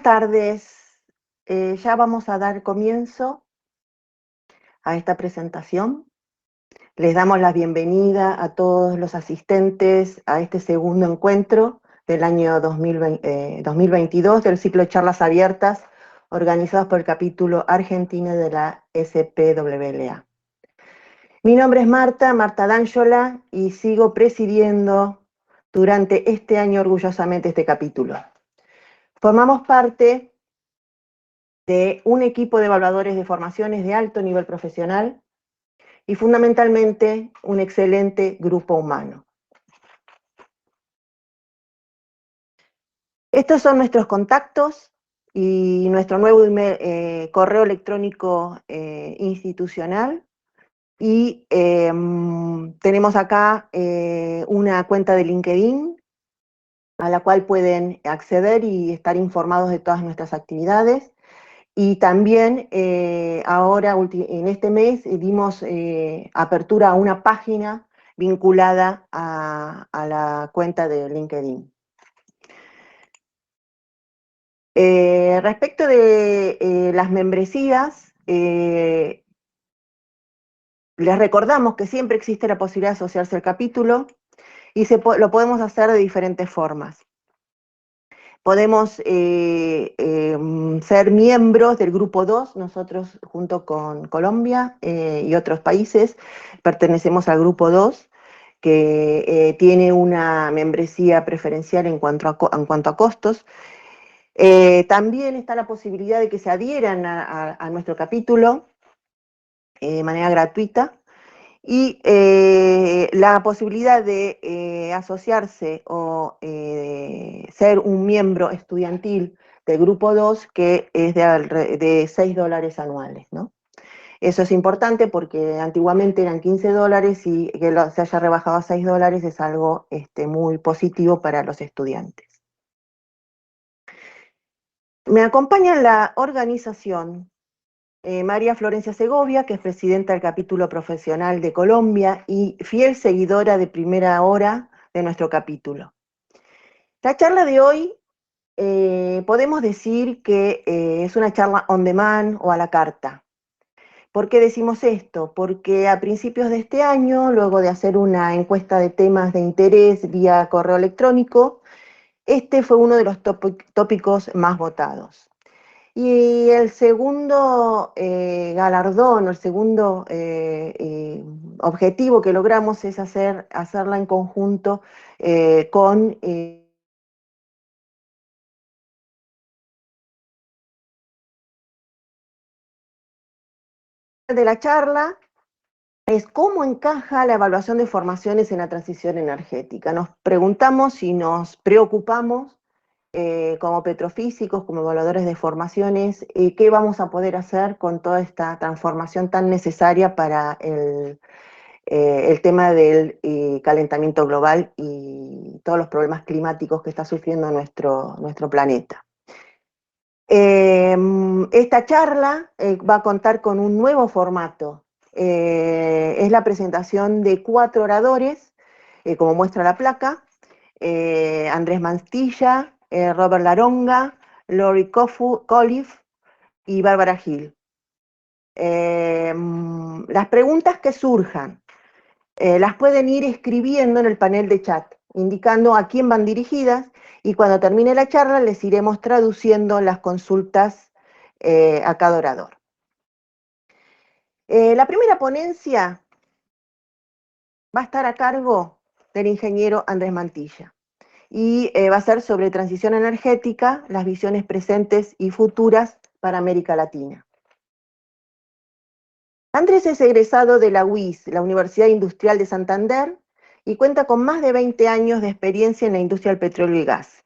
tardes. Ya vamos a dar comienzo a esta presentación. Les damos la bienvenida a todos los asistentes a este segundo encuentro del año 2022 del ciclo de charlas abiertas organizados por el capítulo Argentino de la SPWLA. Mi nombre es Marta D'Angiola, y sigo presidiendo durante este año orgullosamente este capítulo. Formamos parte de un equipo de evaluadores de formaciones de alto nivel profesional y fundamentalmente un excelente grupo humano. Estos son nuestros contactos y nuestro nuevo correo electrónico institucional, y tenemos acá una cuenta de LinkedIn a la cual pueden acceder y estar informados de todas nuestras actividades. Y también ahora, en este mes, dimos apertura a una página vinculada a la cuenta de LinkedIn. Respecto de las membresías, les recordamos que siempre existe la posibilidad de asociarse al capítulo y lo podemos hacer de diferentes formas. Podemos ser miembros del grupo 2, nosotros junto con Colombia y otros países pertenecemos al grupo 2, que tiene una membresía preferencial en cuanto a costos. También está la posibilidad de que se adhieran a nuestro capítulo de manera gratuita, y la posibilidad de asociarse o ser un miembro estudiantil del grupo 2, que es de $6 anuales, ¿no? Eso es importante porque antiguamente eran $15 y que se haya rebajado a $6 es algo muy positivo para los estudiantes. Me acompaña en la organización María Florencia Segovia, que es presidenta del capítulo profesional de Colombia y fiel seguidora de primera hora de nuestro capítulo. La charla de hoy podemos decir que es una charla on demand o a la carta. ¿Por qué decimos esto? Porque a principios de este año, luego de hacer una encuesta de temas de interés vía correo electrónico, este fue uno de los tópicos más votados. Y el segundo galardón, o el segundo objetivo que logramos es hacerla en conjunto con de la charla es cómo encaja la evaluación de formaciones en la transición energética. Nos preguntamos y nos preocupamos como petrofísicos, como evaluadores de formaciones, qué vamos a poder hacer con toda esta transformación tan necesaria para el tema del calentamiento global y todos los problemas climáticos que está sufriendo nuestro planeta. Esta charla va a contar con un nuevo formato. Es la presentación de 4 oradores, como muestra la placa: Andrés Mantilla, Robert Laronga, Lori Cowliff y Bárbara Gil. Las preguntas que surjan las pueden ir escribiendo en el panel de chat, indicando a quién van dirigidas, y cuando termine la charla les iremos traduciendo las consultas a cada orador. La primera ponencia va a estar a cargo del ingeniero Andrés Mantilla, y va a ser sobre transición energética, las visiones presentes y futuras para América Latina. Andrés es egresado de la UIS, la Universidad Industrial de Santander, y cuenta con más de 20 años de experiencia en la industria del petróleo y gas.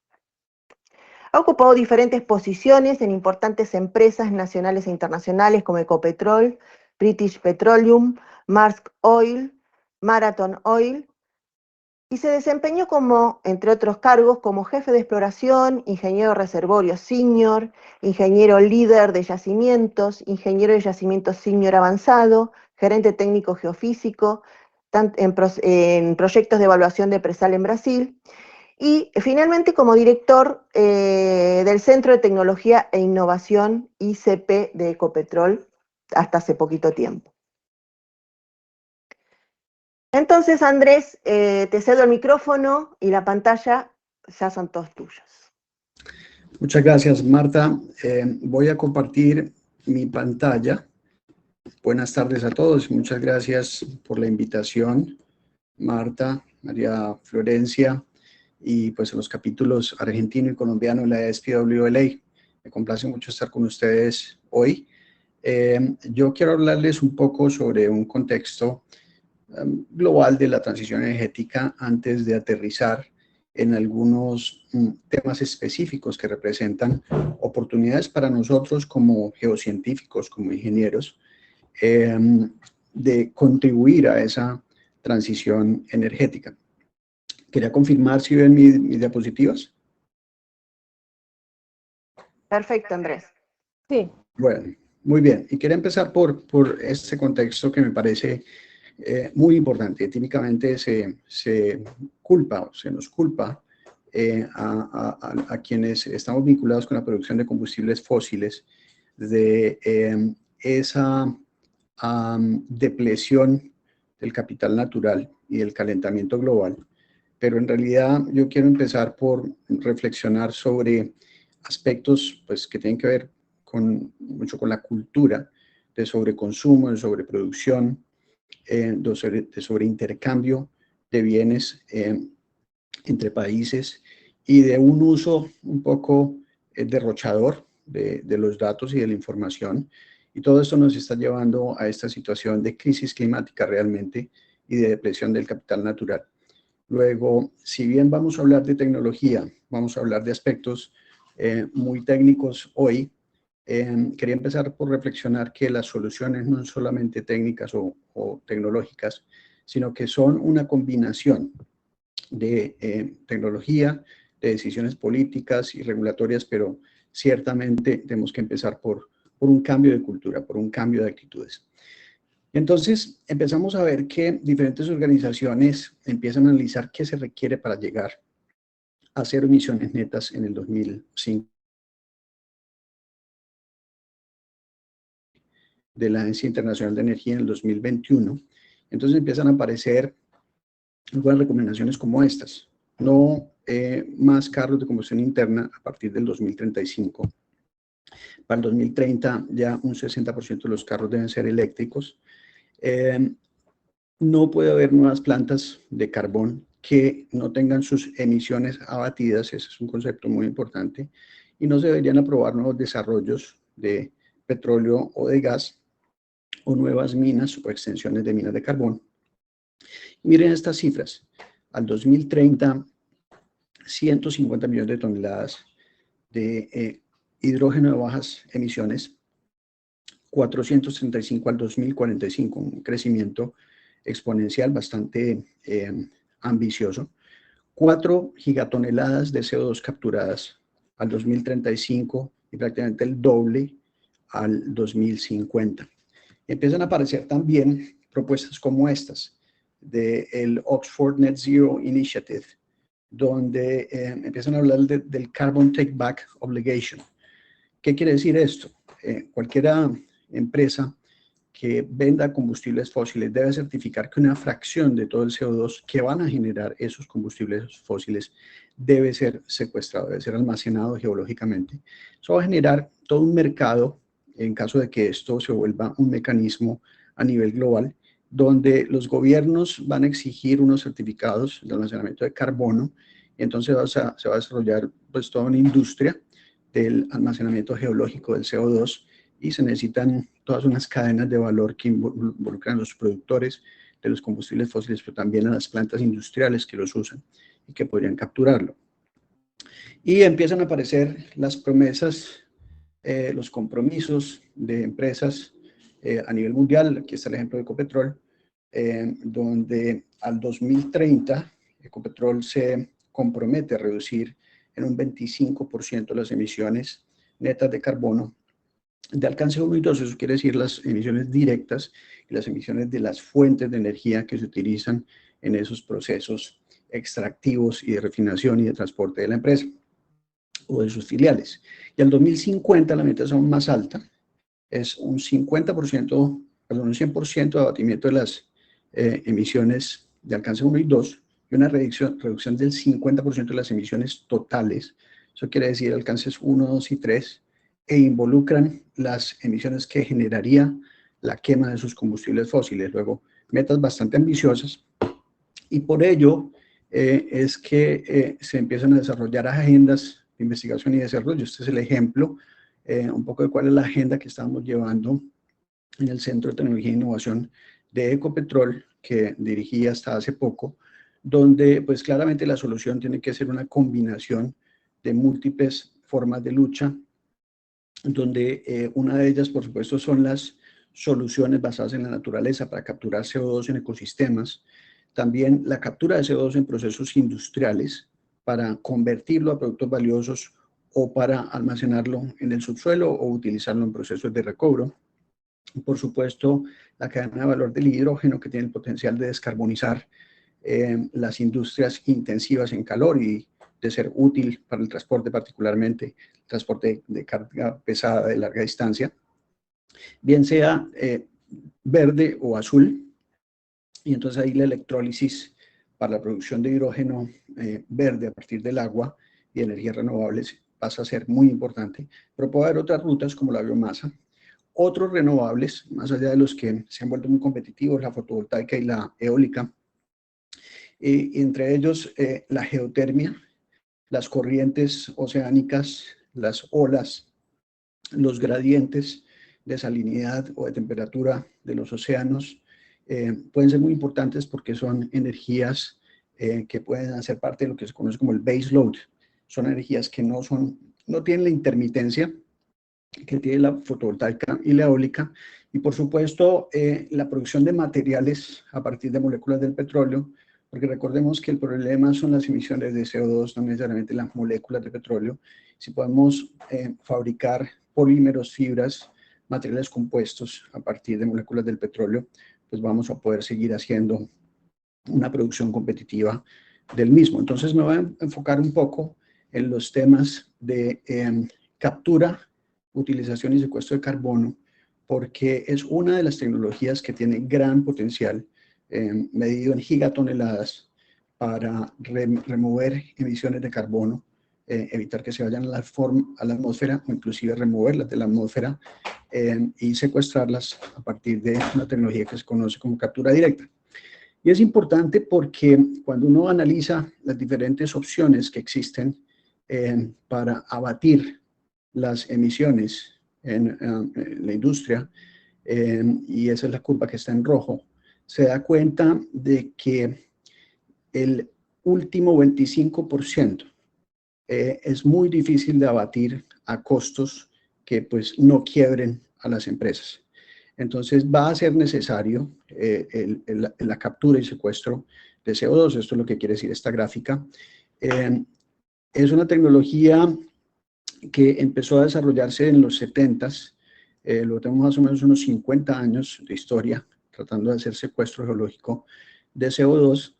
Ha ocupado diferentes posiciones en importantes empresas nacionales e internacionales como Ecopetrol, British Petroleum, Maersk Oil, Marathon Oil, y se desempeñó como, entre otros cargos, como jefe de exploración, ingeniero reservorio senior, ingeniero líder de yacimientos, ingeniero de yacimientos senior avanzado, gerente técnico geofísico, en proyectos de evaluación de presal en Brasil, Y finalmente como director del Centro de Tecnología e Innovación ICP de Ecopetrol hasta hace poquito tiempo. Entonces, Andrés, te cedo el micrófono y la pantalla ya son todos tuyos. Muchas gracias, Marta. Voy a compartir mi pantalla. Buenas tardes a todos. Muchas gracias por la invitación, Marta, María Florencia, y pues en los capítulos argentino y colombiano de la SPWLA. Me complace mucho estar con ustedes hoy. Yo quiero hablarles un poco sobre un contexto global de la transición energética antes de aterrizar en algunos temas específicos que representan oportunidades para nosotros como geocientíficos, como ingenieros, de contribuir a esa transición energética. Quería confirmar si ven mis diapositivas. Perfecto, Andrés. Sí. Bueno, muy bien. Y quería empezar por este contexto que me parece muy importante. Típicamente se nos culpa a quienes estamos vinculados con la producción de combustibles fósiles de esa depleción del capital natural y del calentamiento global. Pero en realidad yo quiero empezar por reflexionar sobre aspectos pues, que tienen que ver mucho con la cultura de sobreconsumo, de sobreproducción, de sobreintercambio de bienes entre países y de un uso un poco derrochador de los datos y de la información. Y todo esto nos está llevando a esta situación de crisis climática realmente y de depresión del capital natural. Luego, si bien vamos a hablar de tecnología, vamos a hablar de aspectos muy técnicos hoy, quería empezar por reflexionar que las soluciones no son solamente técnicas o tecnológicas, sino que son una combinación de tecnología, de decisiones políticas y regulatorias, pero ciertamente tenemos que empezar por un cambio de cultura, por un cambio de actitudes. Entonces, empezamos a ver que diferentes organizaciones empiezan a analizar qué se requiere para llegar a cero emisiones netas en el 2005. De la Agencia Internacional de Energía en el 2021. Entonces empiezan a aparecer algunas recomendaciones como estas. No más carros de combustión interna a partir del 2035. Para el 2030 ya un 60% de los carros deben ser eléctricos. No puede haber nuevas plantas de carbón que no tengan sus emisiones abatidas, ese es un concepto muy importante, y no se deberían aprobar nuevos desarrollos de petróleo o de gas o nuevas minas o extensiones de minas de carbón. Miren estas cifras. Al 2030, 150 millones de toneladas de hidrógeno de bajas emisiones, 435 al 2045, un crecimiento exponencial bastante ambicioso. 4 gigatoneladas de CO2 capturadas al 2035 y prácticamente el doble al 2050. Empiezan a aparecer también propuestas como estas del Oxford Net Zero Initiative, donde empiezan a hablar del Carbon Take Back Obligation. ¿Qué quiere decir esto? Cualquier empresa que venda combustibles fósiles debe certificar que una fracción de todo el CO2 que van a generar esos combustibles fósiles debe ser secuestrado, debe ser almacenado geológicamente. Eso va a generar todo un mercado en caso de que esto se vuelva un mecanismo a nivel global, donde los gobiernos van a exigir unos certificados de almacenamiento de carbono, y entonces se va a desarrollar pues, toda una industria del almacenamiento geológico del CO2, y se necesitan todas unas cadenas de valor que involucran a los productores de los combustibles fósiles, pero también a las plantas industriales que los usan y que podrían capturarlo. Y empiezan a aparecer las promesas, los compromisos de empresas a nivel mundial. Aquí está el ejemplo de Ecopetrol, donde al 2030 Ecopetrol se compromete a reducir en un 25% las emisiones netas de carbono de alcance 1 y 2, eso quiere decir las emisiones directas y las emisiones de las fuentes de energía que se utilizan en esos procesos extractivos y de refinación y de transporte de la empresa o de sus filiales. Y al 2050 la meta es aún más alta, es un 50%, perdón, un 100% de abatimiento de las emisiones de alcance 1 y 2 y una reducción del 50% de las emisiones totales. Eso quiere decir alcances 1, 2 y 3, e involucran las emisiones que generaría la quema de sus combustibles fósiles. Luego, metas bastante ambiciosas, y por ello es que se empiezan a desarrollar agendas de investigación y desarrollo. Este es el ejemplo un poco de cuál es la agenda que estamos llevando en el Centro de Tecnología e Innovación de Ecopetrol, que dirigí hasta hace poco, donde pues claramente la solución tiene que ser una combinación de múltiples formas de lucha, donde una de ellas, por supuesto, son las soluciones basadas en la naturaleza para capturar CO2 en ecosistemas, también la captura de CO2 en procesos industriales para convertirlo a productos valiosos o para almacenarlo en el subsuelo o utilizarlo en procesos de recobro. Por supuesto, la cadena de valor del hidrógeno, que tiene el potencial de descarbonizar las industrias intensivas en calor y de ser útil para el transporte, particularmente el transporte de carga pesada de larga distancia, bien sea verde o azul. Y entonces ahí la electrólisis para la producción de hidrógeno verde a partir del agua y energías renovables pasa a ser muy importante. Pero puede haber otras rutas como la biomasa, otros renovables, más allá de los que se han vuelto muy competitivos, la fotovoltaica y la eólica, entre ellos la geotermia, las corrientes oceánicas, las olas, los gradientes de salinidad o de temperatura de los océanos, pueden ser muy importantes porque son energías que pueden hacer parte de lo que se conoce como el base load. Son energías que no tienen la intermitencia que tiene la fotovoltaica y la eólica, y por supuesto la producción de materiales a partir de moléculas del petróleo, porque recordemos que el problema son las emisiones de CO2, no necesariamente las moléculas de petróleo. Si podemos fabricar polímeros, fibras, materiales compuestos a partir de moléculas del petróleo, pues vamos a poder seguir haciendo una producción competitiva del mismo. Entonces me voy a enfocar un poco en los temas de captura, utilización y secuestro de carbono, porque es una de las tecnologías que tiene gran potencial medido en gigatoneladas para remover emisiones de carbono, evitar que se vayan a la atmósfera o inclusive removerlas de la atmósfera y secuestrarlas a partir de una tecnología que se conoce como captura directa. Y es importante porque cuando uno analiza las diferentes opciones que existen para abatir las emisiones en la industria, y esa es la curva que está en rojo, se da cuenta de que el último 25% es muy difícil de abatir a costos que pues no quiebren a las empresas. Entonces va a ser necesario la captura y secuestro de CO2. Esto es lo que quiere decir esta gráfica. Es una tecnología que empezó a desarrollarse en los 70s, lo tenemos más o menos unos 50 años de historia tratando de hacer secuestro geológico de CO2.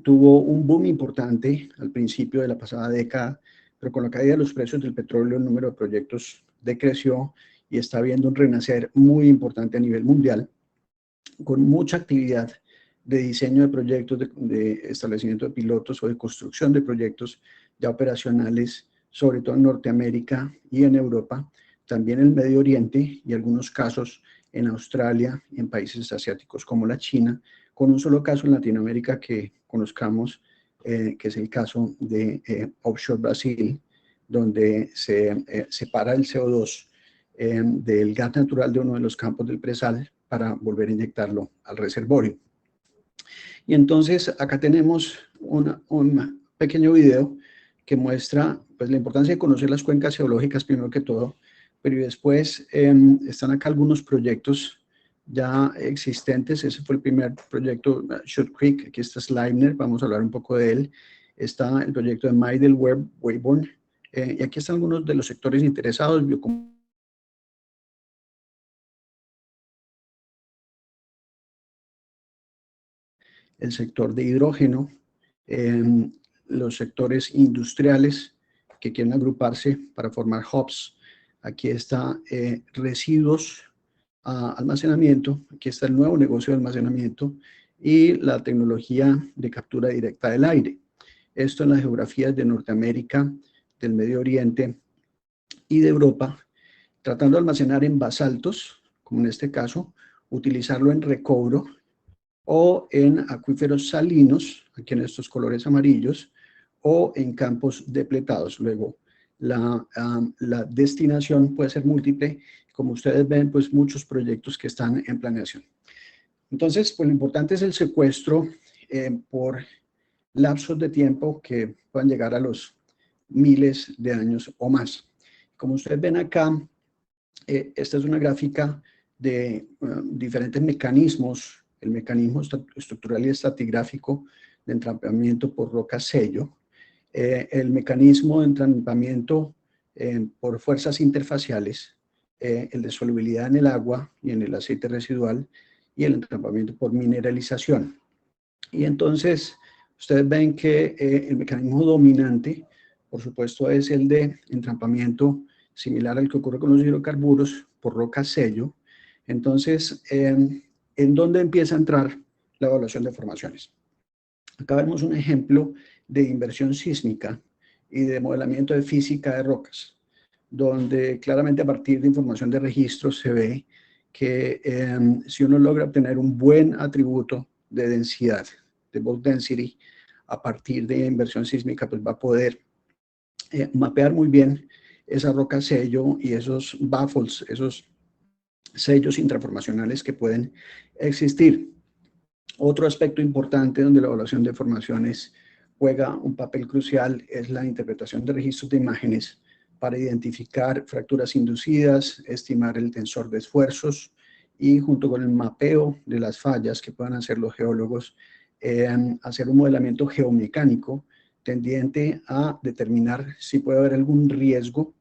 Tuvo un boom importante al principio de la pasada década, pero con la caída de los precios del petróleo el número de proyectos decreció y está habiendo un renacer muy importante a nivel mundial, con mucha actividad de diseño de proyectos, de establecimiento de pilotos o de construcción de proyectos ya operacionales, sobre todo en Norteamérica y en Europa, también en el Medio Oriente y algunos casos en Australia y en países asiáticos como la China, con un solo caso en Latinoamérica que conozcamos, que es el caso de offshore Brasil, donde se separa el CO2 del gas natural de uno de los campos del presal para volver a inyectarlo al reservorio. Y entonces acá tenemos un pequeño video que muestra pues, la importancia de conocer las cuencas geológicas primero que todo, pero después están acá algunos proyectos ya existentes. Ese fue el primer proyecto, Short Creek, aquí está Sleipner, vamos a hablar un poco de él. Está el proyecto de Maidel Weybourne, y aquí están algunos de los sectores interesados, el sector de hidrógeno, los sectores industriales que quieren agruparse para formar hubs. Aquí está residuos, almacenamiento, aquí está el nuevo negocio de almacenamiento y la tecnología de captura directa del aire. Esto en las geografías de Norteamérica, del Medio Oriente y de Europa, tratando de almacenar en basaltos, como en este caso, utilizarlo en recobro o en acuíferos salinos, aquí en estos colores amarillos, o en campos depletados. Luego, la destinación puede ser múltiple. Como ustedes ven, pues muchos proyectos que están en planeación. Entonces, pues lo importante es el secuestro por lapsos de tiempo que puedan llegar a los miles de años o más. Como ustedes ven acá, esta es una gráfica de diferentes mecanismos, el mecanismo estructural y estratigráfico de entrampamiento por roca sello, el mecanismo de entrampamiento por fuerzas interfaciales, el de solubilidad en el agua y en el aceite residual, y el entrampamiento por mineralización. Y entonces, ustedes ven que el mecanismo dominante, por supuesto, es el de entrampamiento similar al que ocurre con los hidrocarburos por roca sello. Entonces, ¿en dónde empieza a entrar la evaluación de formaciones? Acá vemos un ejemplo de inversión sísmica y de modelamiento de física de rocas, donde claramente a partir de información de registros se ve que si uno logra obtener un buen atributo de densidad, de bulk density, a partir de inversión sísmica, pues va a poder mapear muy bien esa roca sello y esos baffles, esos sellos intraformacionales que pueden existir. Otro aspecto importante donde la evaluación de formaciones juega un papel crucial es la interpretación de registros de imágenes para identificar fracturas inducidas, estimar el tensor de esfuerzos y junto con el mapeo de las fallas que puedan hacer los geólogos, hacer un modelamiento geomecánico tendiente a determinar si puede haber algún riesgo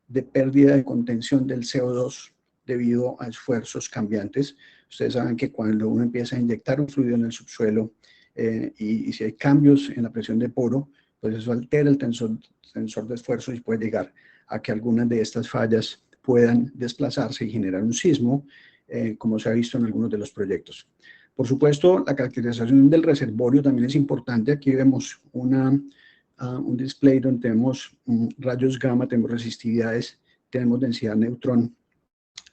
de pérdida de contención del CO2 debido a esfuerzos cambiantes. Ustedes saben que cuando uno empieza a inyectar un fluido en el subsuelo y si hay cambios en la presión de poro, pues eso altera el tensor de esfuerzo y puede llegar a que algunas de estas fallas puedan desplazarse y generar un sismo, como se ha visto en algunos de los proyectos. Por supuesto, la caracterización del reservorio también es importante. Aquí vemos un display donde tenemos rayos gamma, tenemos resistividades, tenemos densidad neutrón,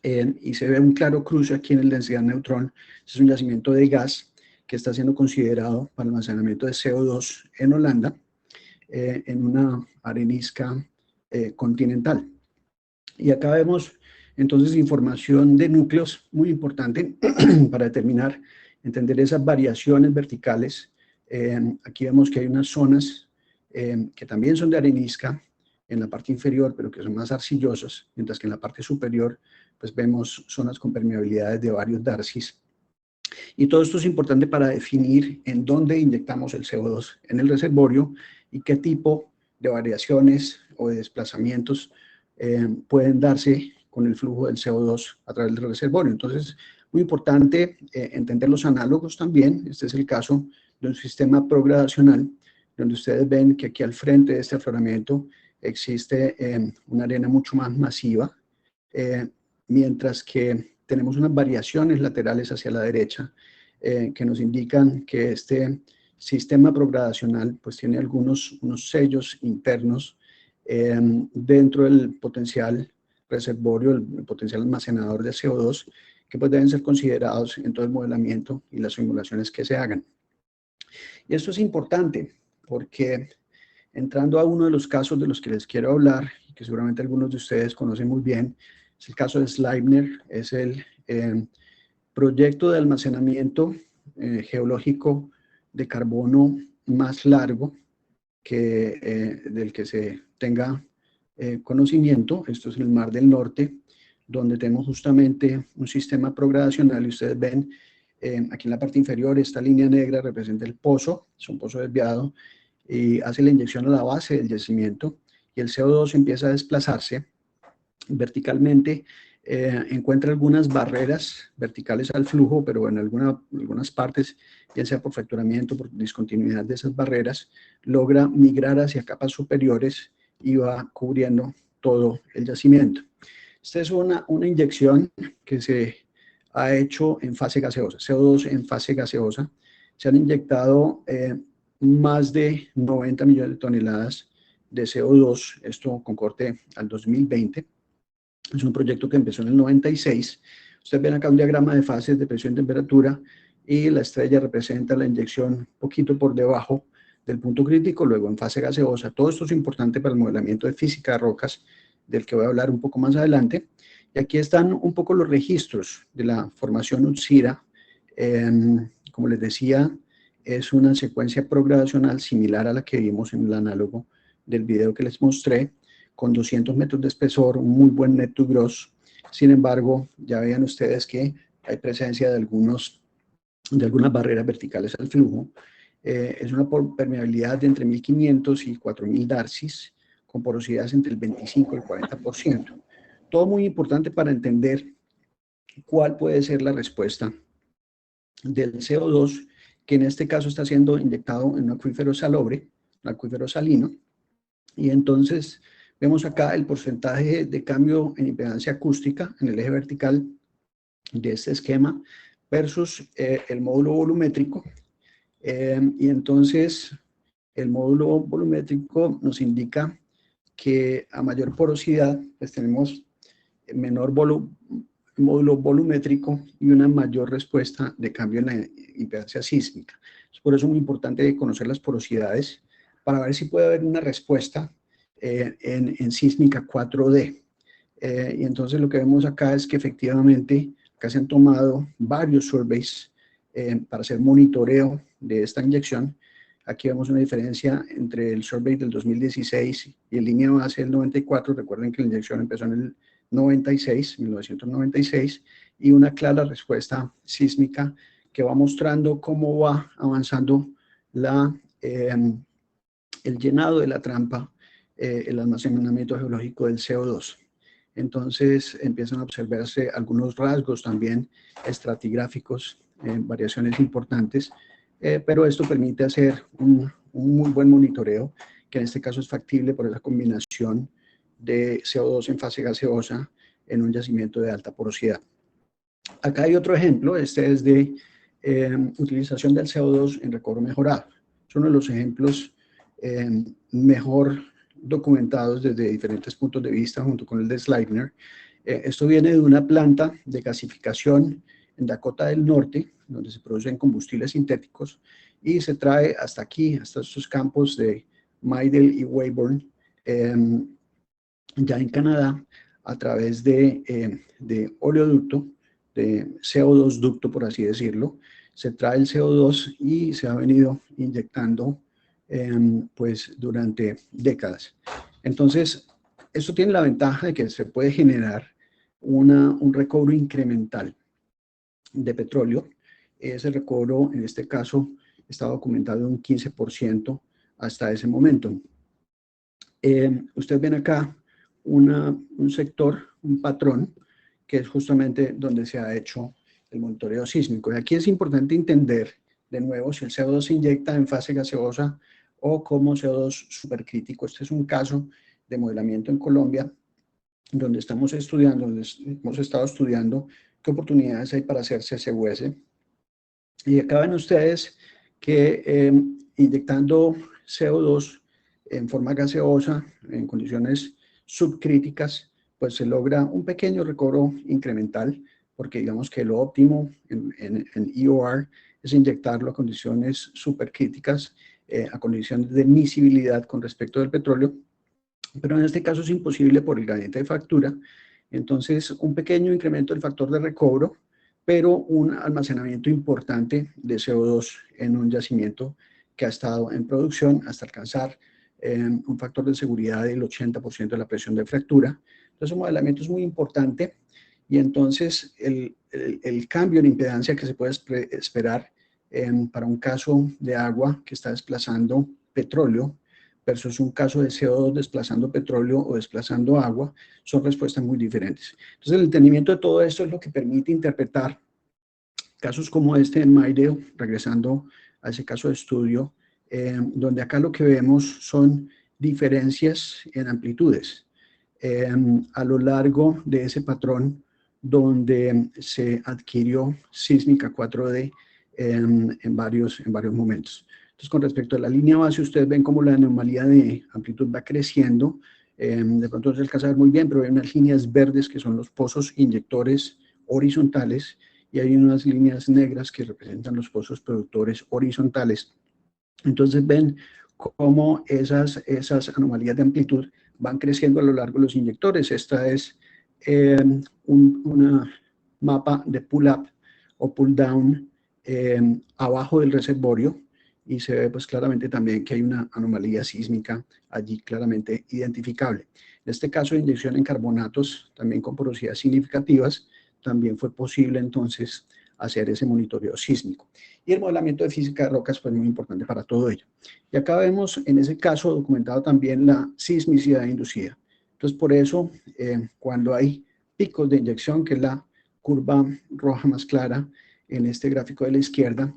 y se ve un claro cruce aquí en el densidad neutrón. Este es un yacimiento de gas que está siendo considerado para almacenamiento de CO2 en Holanda, en una arenisca continental. Y acá vemos entonces información de núcleos muy importante para determinar, entender esas variaciones verticales. Aquí vemos que hay unas zonas que también son de arenisca en la parte inferior, pero que son más arcillosas, mientras que en la parte superior pues vemos zonas con permeabilidades de varios darcis. Y todo esto es importante para definir en dónde inyectamos el CO2 en el reservorio y qué tipo de variaciones o de desplazamientos pueden darse con el flujo del CO2 a través del reservorio. Entonces, muy importante entender los análogos también. Este es el caso de un sistema progradacional, donde ustedes ven que aquí al frente de este afloramiento existe una arena mucho más masiva, mientras que tenemos unas variaciones laterales hacia la derecha que nos indican que este sistema progradacional pues tiene unos sellos internos dentro del potencial reservorio, el potencial almacenador de CO2, que pues deben ser considerados en todo el modelamiento y las simulaciones que se hagan. Y esto es importante porque entrando a uno de los casos de los que les quiero hablar, que seguramente algunos de ustedes conocen muy bien, es el caso de Sleipner, es el proyecto de almacenamiento geológico de carbono más largo del que se tenga conocimiento. Esto es en el Mar del Norte, donde tenemos justamente un sistema progradacional y ustedes ven aquí en la parte inferior esta línea negra representa el pozo, es un pozo desviado y hace la inyección a la base del yacimiento y el CO2 empieza a desplazarse verticalmente, encuentra algunas barreras verticales al flujo, pero en algunas partes, ya sea por fracturamiento, por discontinuidad de esas barreras, logra migrar hacia capas superiores y va cubriendo todo el yacimiento. Esta es una inyección que se ha hecho en fase gaseosa, CO2 en fase gaseosa. Se han inyectado más de 90 millones de toneladas de CO2, esto con corte al 2020. Es un proyecto que empezó en el 96. Ustedes ven acá un diagrama de fases de presión y temperatura y la estrella representa la inyección un poquito por debajo del punto crítico, luego en fase gaseosa. Todo esto es importante para el modelamiento de física de rocas, del que voy a hablar un poco más adelante. Y aquí están un poco los registros de la formación Utsira. Como les decía, es una secuencia progradacional similar a la que vimos en el análogo del video que les mostré, con 200 metros de espesor, un muy buen net to gross. Sin embargo, ya vean ustedes que hay presencia de algunas barreras verticales al flujo. Es una permeabilidad de entre 1500 y 4000 darcis, con porosidades entre el 25 y el 40%. Todo muy importante para entender cuál puede ser la respuesta del CO2, que en este caso está siendo inyectado en un acuífero salobre, un acuífero salino, y entonces vemos acá el porcentaje de cambio en impedancia acústica en el eje vertical de este esquema versus el módulo volumétrico. Y entonces el módulo volumétrico nos indica que a mayor porosidad, pues tenemos menor módulo volumétrico y una mayor respuesta de cambio en la impedancia sísmica. Por eso es muy importante conocer las porosidades para ver si puede haber una respuesta en sísmica 4D. Y entonces lo que vemos acá es que efectivamente acá se han tomado varios surveys para hacer monitoreo de esta inyección. Aquí vemos una diferencia entre el survey del 2016 y el línea base del 94. Recuerden que la inyección empezó en el 1996, y una clara respuesta sísmica que va mostrando cómo va avanzando el llenado de la trampa, el almacenamiento geológico del CO2. Entonces empiezan a observarse algunos rasgos también estratigráficos, variaciones importantes, pero esto permite hacer un muy buen monitoreo, que en este caso es factible por esa combinación de CO2 en fase gaseosa en un yacimiento de alta porosidad. Acá hay otro ejemplo, este es de utilización del CO2 en recobro mejorado. Es uno de los ejemplos mejor documentados desde diferentes puntos de vista, junto con el de Sleipner. Esto viene de una planta de gasificación en Dakota del Norte, donde se producen combustibles sintéticos, y se trae hasta aquí, hasta estos campos de Midale y Weyburn, ya en Canadá, a través de oleoducto, de CO2 ducto, por así decirlo. Se trae el CO2 y se ha venido inyectando pues durante décadas. Entonces, esto tiene la ventaja de que se puede generar un recobro incremental de petróleo. Ese recobro, en este caso, está documentado en un 15% hasta ese momento. Ustedes ven acá un sector, un patrón, que es justamente donde se ha hecho el monitoreo sísmico. Y aquí es importante entender, de nuevo, si el CO2 se inyecta en fase gaseosa o como CO2 supercrítico. Este es un caso de modelamiento en Colombia, donde hemos estado estudiando qué oportunidades hay para hacer CCUS. Y acá ven ustedes que inyectando CO2 en forma gaseosa, en condiciones subcríticas, pues se logra un pequeño recobro incremental, porque digamos que lo óptimo en EOR es inyectarlo a condiciones supercríticas, a condiciones de miscibilidad con respecto del petróleo, pero en este caso es imposible por el gradiente de fractura. Entonces, un pequeño incremento del factor de recobro, pero un almacenamiento importante de CO2 en un yacimiento que ha estado en producción hasta alcanzar un factor de seguridad del 80% de la presión de fractura. Entonces, un modelamiento es muy importante, y entonces el cambio en impedancia que se puede esperar para un caso de agua que está desplazando petróleo versus un caso de CO2 desplazando petróleo o desplazando agua, son respuestas muy diferentes. Entonces, el entendimiento de todo esto es lo que permite interpretar casos como este en Maideo, regresando a ese caso de estudio, donde acá lo que vemos son diferencias en amplitudes a lo largo de ese patrón donde se adquirió sísmica 4D en varios momentos. Entonces, con respecto a la línea base, ustedes ven cómo la anomalía de amplitud va creciendo. De pronto no se alcanza a ver muy bien, pero hay unas líneas verdes que son los pozos inyectores horizontales y hay unas líneas negras que representan los pozos productores horizontales. Entonces ven cómo esas anomalías de amplitud van creciendo a lo largo de los inyectores. Esta es una mapa de pull-up o pull-down abajo del reservorio y se ve pues claramente también que hay una anomalía sísmica allí claramente identificable. En este caso de inyección en carbonatos, también con porosidades significativas, también fue posible entonces hacer ese monitoreo sísmico. Y el modelamiento de física de rocas fue muy importante para todo ello. Y acá vemos en ese caso documentado también la sismicidad inducida. Entonces, por eso, cuando hay picos de inyección, que es la curva roja más clara en este gráfico de la izquierda,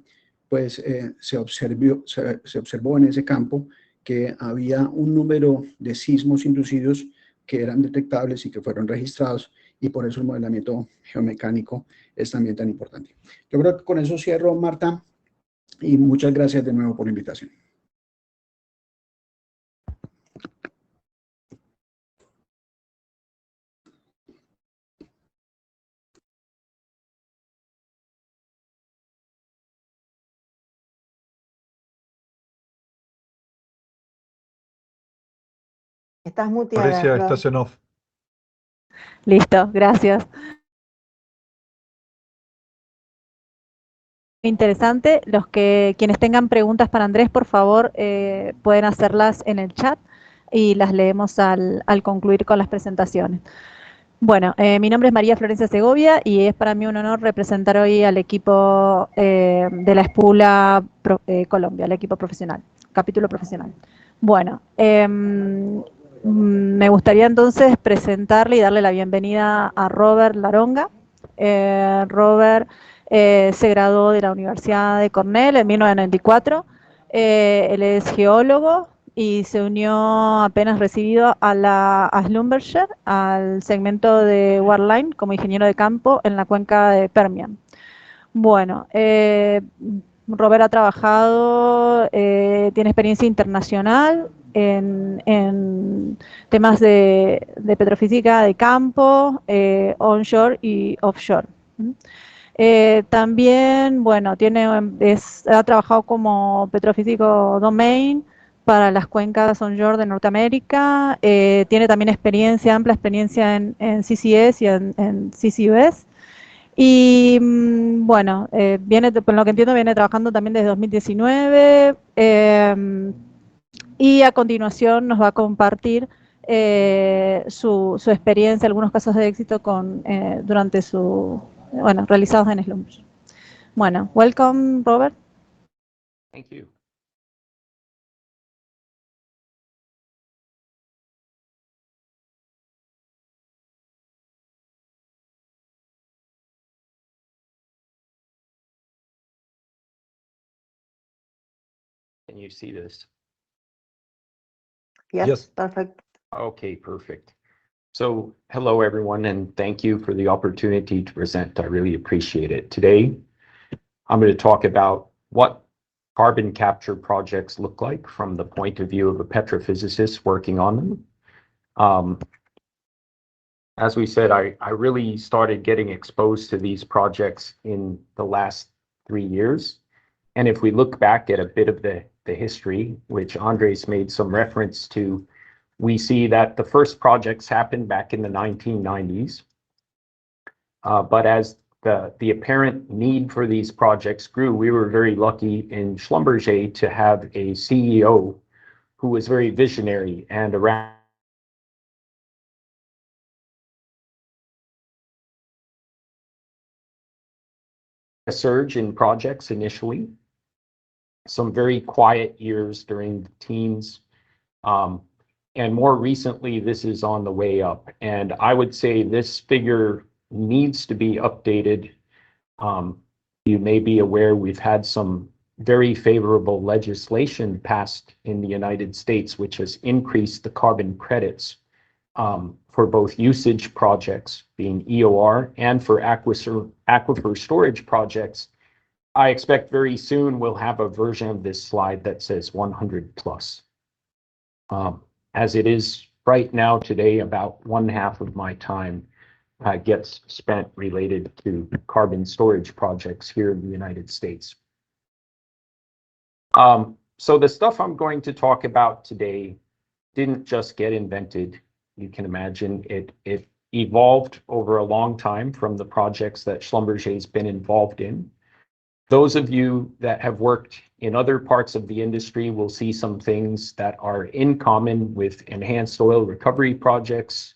pues se observó en ese campo que había un número de sismos inducidos que eran detectables y que fueron registrados, y por eso el modelamiento geomecánico es también tan importante. Yo creo que con eso cierro, Marta, y muchas gracias de nuevo por la invitación. Estás muteada, Florencia, Flor. estás en off. Listo, gracias. Interesante. Quienes tengan preguntas para Andrés, por favor, pueden hacerlas en el chat y las leemos al concluir con las presentaciones. Bueno, mi nombre es María Florencia Segovia y es para mí un honor representar hoy al equipo de la SPWLA Colombia, el equipo profesional, capítulo profesional. Bueno, me gustaría entonces presentarle y darle la bienvenida a Robert Laronga. Robert se graduó de la Universidad de Cornell en 1994. Él es geólogo y se unió apenas recibido a Schlumberger, al segmento de Wireline, como ingeniero de campo en la cuenca de Permian. Bueno, Robert ha trabajado, tiene experiencia internacional en temas de petrofísica de campo, onshore y offshore. También, bueno, ha trabajado como petrofísico domain para las cuencas onshore de Norteamérica. Tiene también amplia experiencia en CCS y en CCUS. Y bueno, con lo que entiendo, viene trabajando también desde 2019. Y a continuación nos va a compartir su experiencia, algunos casos de éxito realizados en Schlumberger. Bueno, welcome, Robert. Thank you. Can you see this? Yes, perfect. Okay, perfect. So, hello everyone, and thank you for the opportunity to present. I really appreciate it. Today, I'm going to talk about what carbon capture projects look like from the point of view of a petrophysicist working on them. As we said, I really started getting exposed to these projects in the last 3 years. And if we look back at a bit of the history, which Andres made some reference to, we see that the first projects happened back in the 1990s. But as the apparent need for these projects grew, we were very lucky in Schlumberger to have a CEO who was very visionary and around a surge in projects initially, some very quiet years during the teens, And more recently, this is on the way up. And I would say this figure needs to be updated. You may be aware we've had some very favorable legislation passed in the United States, which has increased the carbon credits for both usage projects, being EOR, and for aquifer storage projects. I expect very soon we'll have a version of this slide that says 100 plus. As it is right now today, about 1/2 of my time gets spent related to carbon storage projects here in the United States. So the stuff I'm going to talk about today didn't just get invented. You can imagine it evolved over a long time from the projects that Schlumberger's been involved in. Those of you that have worked in other parts of the industry will see some things that are in common with enhanced oil recovery projects,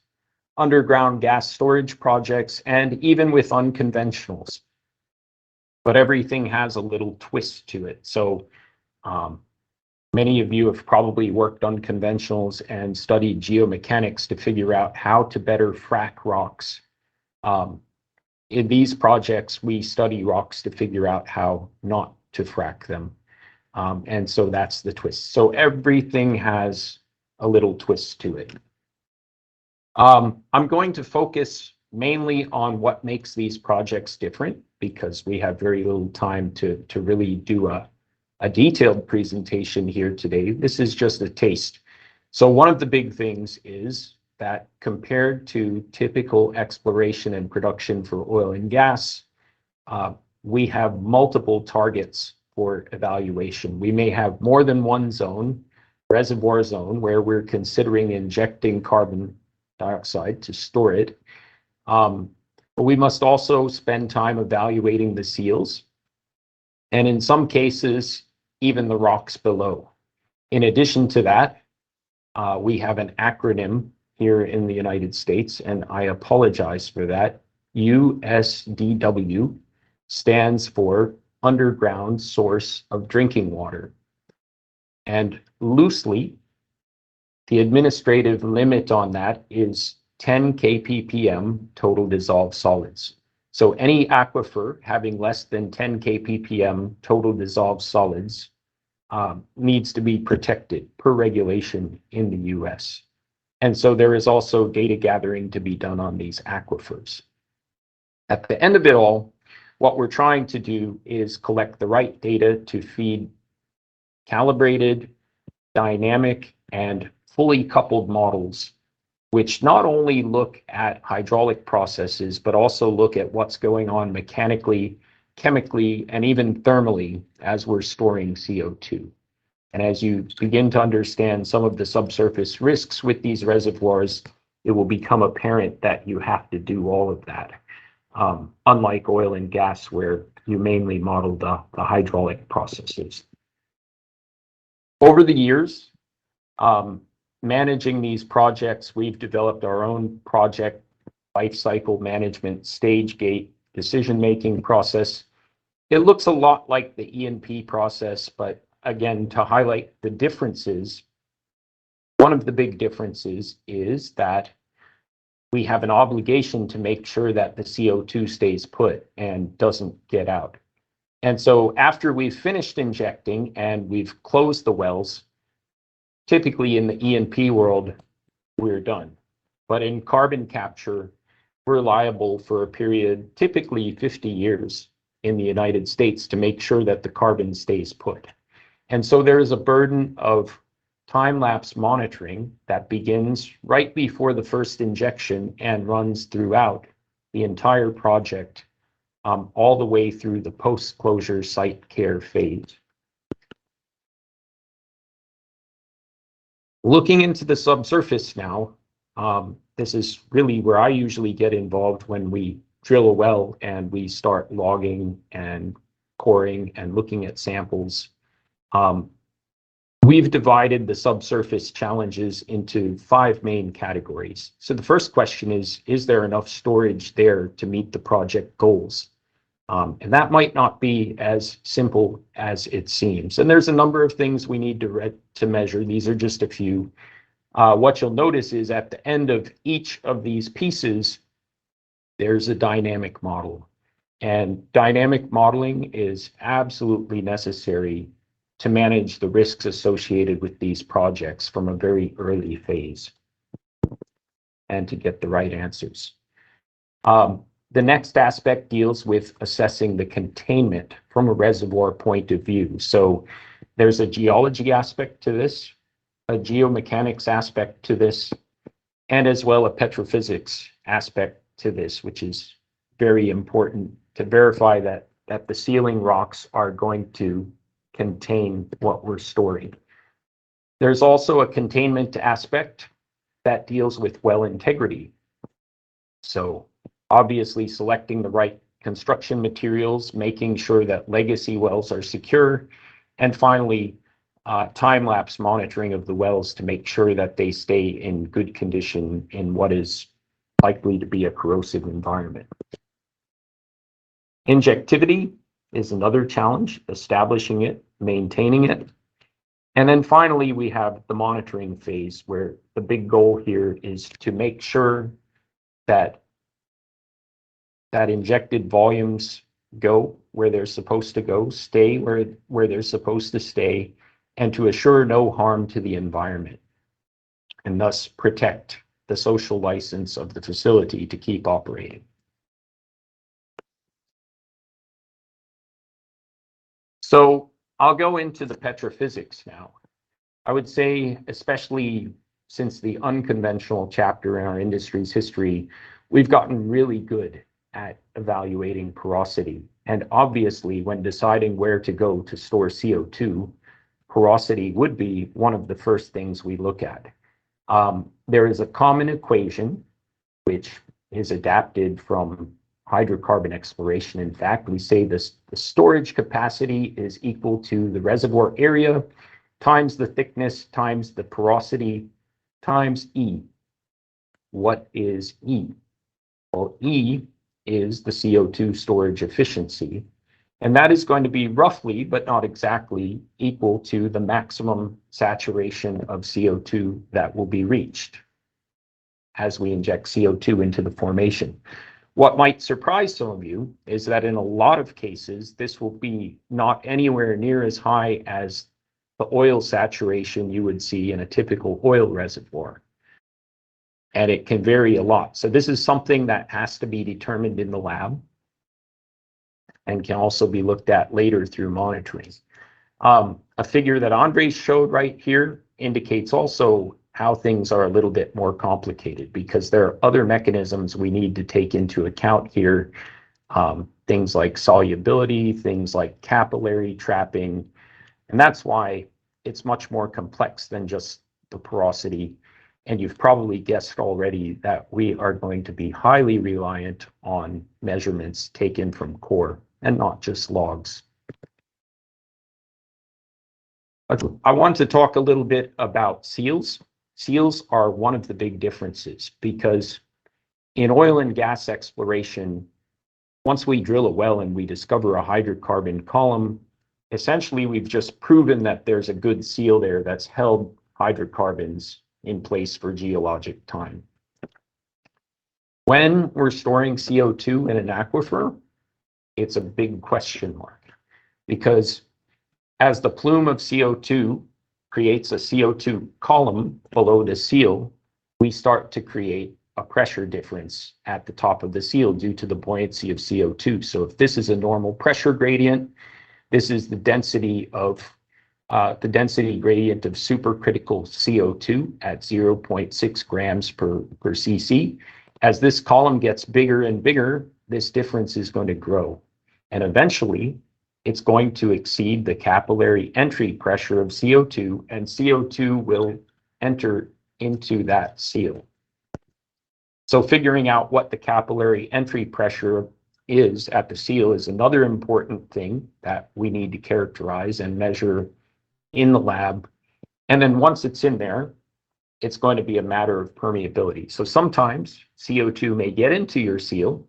underground gas storage projects, and even with unconventionals. But everything has a little twist to it. So many of you have probably worked unconventionals and studied geomechanics to figure out how to better frack rocks. In these projects, we study rocks to figure out how not to frack them. And so that's the twist. So everything has a little twist to it. I'm going to focus mainly on what makes these projects different because we have very little time to really do a detailed presentation here today. This is just a taste. So one of the big things is that compared to typical exploration and production for oil and gas, we have multiple targets for evaluation. We may have more than one zone, reservoir zone, where we're considering injecting carbon dioxide to store it. But we must also spend time evaluating the seals, and in some cases, even the rocks below. In addition to that, we have an acronym here in the United States, and I apologize for that. USDW stands for Underground Source of Drinking Water. And loosely, the administrative limit on that is 10 kppm total dissolved solids. So any aquifer having less than 10 kppm total dissolved solids needs to be protected per regulation in the US. And so there is also data gathering to be done on these aquifers. At the end of it all, what we're trying to do is collect the right data to feed calibrated, dynamic, and fully coupled models, which not only look at hydraulic processes, but also look at what's going on mechanically, chemically, and even thermally as we're storing CO2. And as you begin to understand some of the subsurface risks with these reservoirs, it will become apparent that you have to do all of that. Unlike oil and gas, where you mainly model the hydraulic processes. Over the years, managing these projects, we've developed our own project lifecycle management stage gate decision-making process. It looks a lot like the E&P process, but again, to highlight the differences, one of the big differences is that we have an obligation to make sure that the CO2 stays put and doesn't get out. And so after we've finished injecting and we've closed the wells, typically in the E&P world, we're done. But in carbon capture, we're liable for a period, typically 50 years in the United States, to make sure that the carbon stays put. And so there is a burden of time-lapse monitoring that begins right before the first injection and runs throughout the entire project, all the way through the post-closure site care phase. Looking into the subsurface now, this is really where I usually get involved when we drill a well and we start logging and coring and looking at samples. We've divided the subsurface challenges into 5 main categories. So the first question is there enough storage there to meet the project goals? And that might not be as simple as it seems. And there's a number of things we need to measure. These are just a few. What you'll notice is at the end of each of these pieces, there's a dynamic model. And dynamic modeling is absolutely necessary to manage the risks associated with these projects from a very early phase and to get the right answers. The next aspect deals with assessing the containment from a reservoir point of view. So there's a geology aspect to this, a geomechanics aspect to this, and as well a petrophysics aspect to this, which is very important to verify that the sealing rocks are going to contain what we're storing. There's also a containment aspect that deals with well integrity. So obviously selecting the right construction materials, making sure that legacy wells are secure, and finally, time-lapse monitoring of the wells to make sure that they stay in good condition in what is likely to be a corrosive environment. Injectivity is another challenge, establishing it, maintaining it. And then finally, we have the monitoring phase, where the big goal here is to make sure that injected volumes go where they're supposed to go, stay where they're supposed to stay, and to assure no harm to the environment, and thus protect the social license of the facility to keep operating. So I'll go into the petrophysics now. I would say, especially since the unconventional chapter in our industry's history, we've gotten really good at evaluating porosity. And obviously, when deciding where to go to store CO2, porosity would be one of the first things we look at. There is a common equation, which is adapted from hydrocarbon exploration. In fact, we say the storage capacity is equal to the reservoir area times the thickness times the porosity times E. What is E? Well, E is the CO2 storage efficiency, and that is going to be roughly, but not exactly, equal to the maximum saturation of CO2 that will be reached as we inject CO2 into the formation. What might surprise some of you is that in a lot of cases, this will be not anywhere near as high as the oil saturation you would see in a typical oil reservoir. And it can vary a lot. So this is something that has to be determined in the lab and can also be looked at later through monitoring. A figure that Andres showed right here indicates also how things are a little bit more complicated, because there are other mechanisms we need to take into account here. Things like solubility, things like capillary trapping, and that's why it's much more complex than just the porosity. And you've probably guessed already that we are going to be highly reliant on measurements taken from core and not just logs. I want to talk a little bit about seals. Seals are one of the big differences, because in oil and gas exploration, once we drill a well and we discover a hydrocarbon column, essentially we've just proven that there's a good seal there that's held hydrocarbons in place for geologic time. When we're storing CO2 in an aquifer, it's a big question mark, because as the plume of CO2 creates a CO2 column below the seal, we start to create a pressure difference at the top of the seal due to the buoyancy of CO2. So if this is a normal pressure gradient, this is the density gradient of supercritical CO2 at 0.6 grams per cc. As this column gets bigger and bigger, this difference is going to grow. And eventually, it's going to exceed the capillary entry pressure of CO2, and CO2 will enter into that seal. So figuring out what the capillary entry pressure is at the seal is another important thing that we need to characterize and measure in the lab. And then once it's in there, it's going to be a matter of permeability. So sometimes CO2 may get into your seal,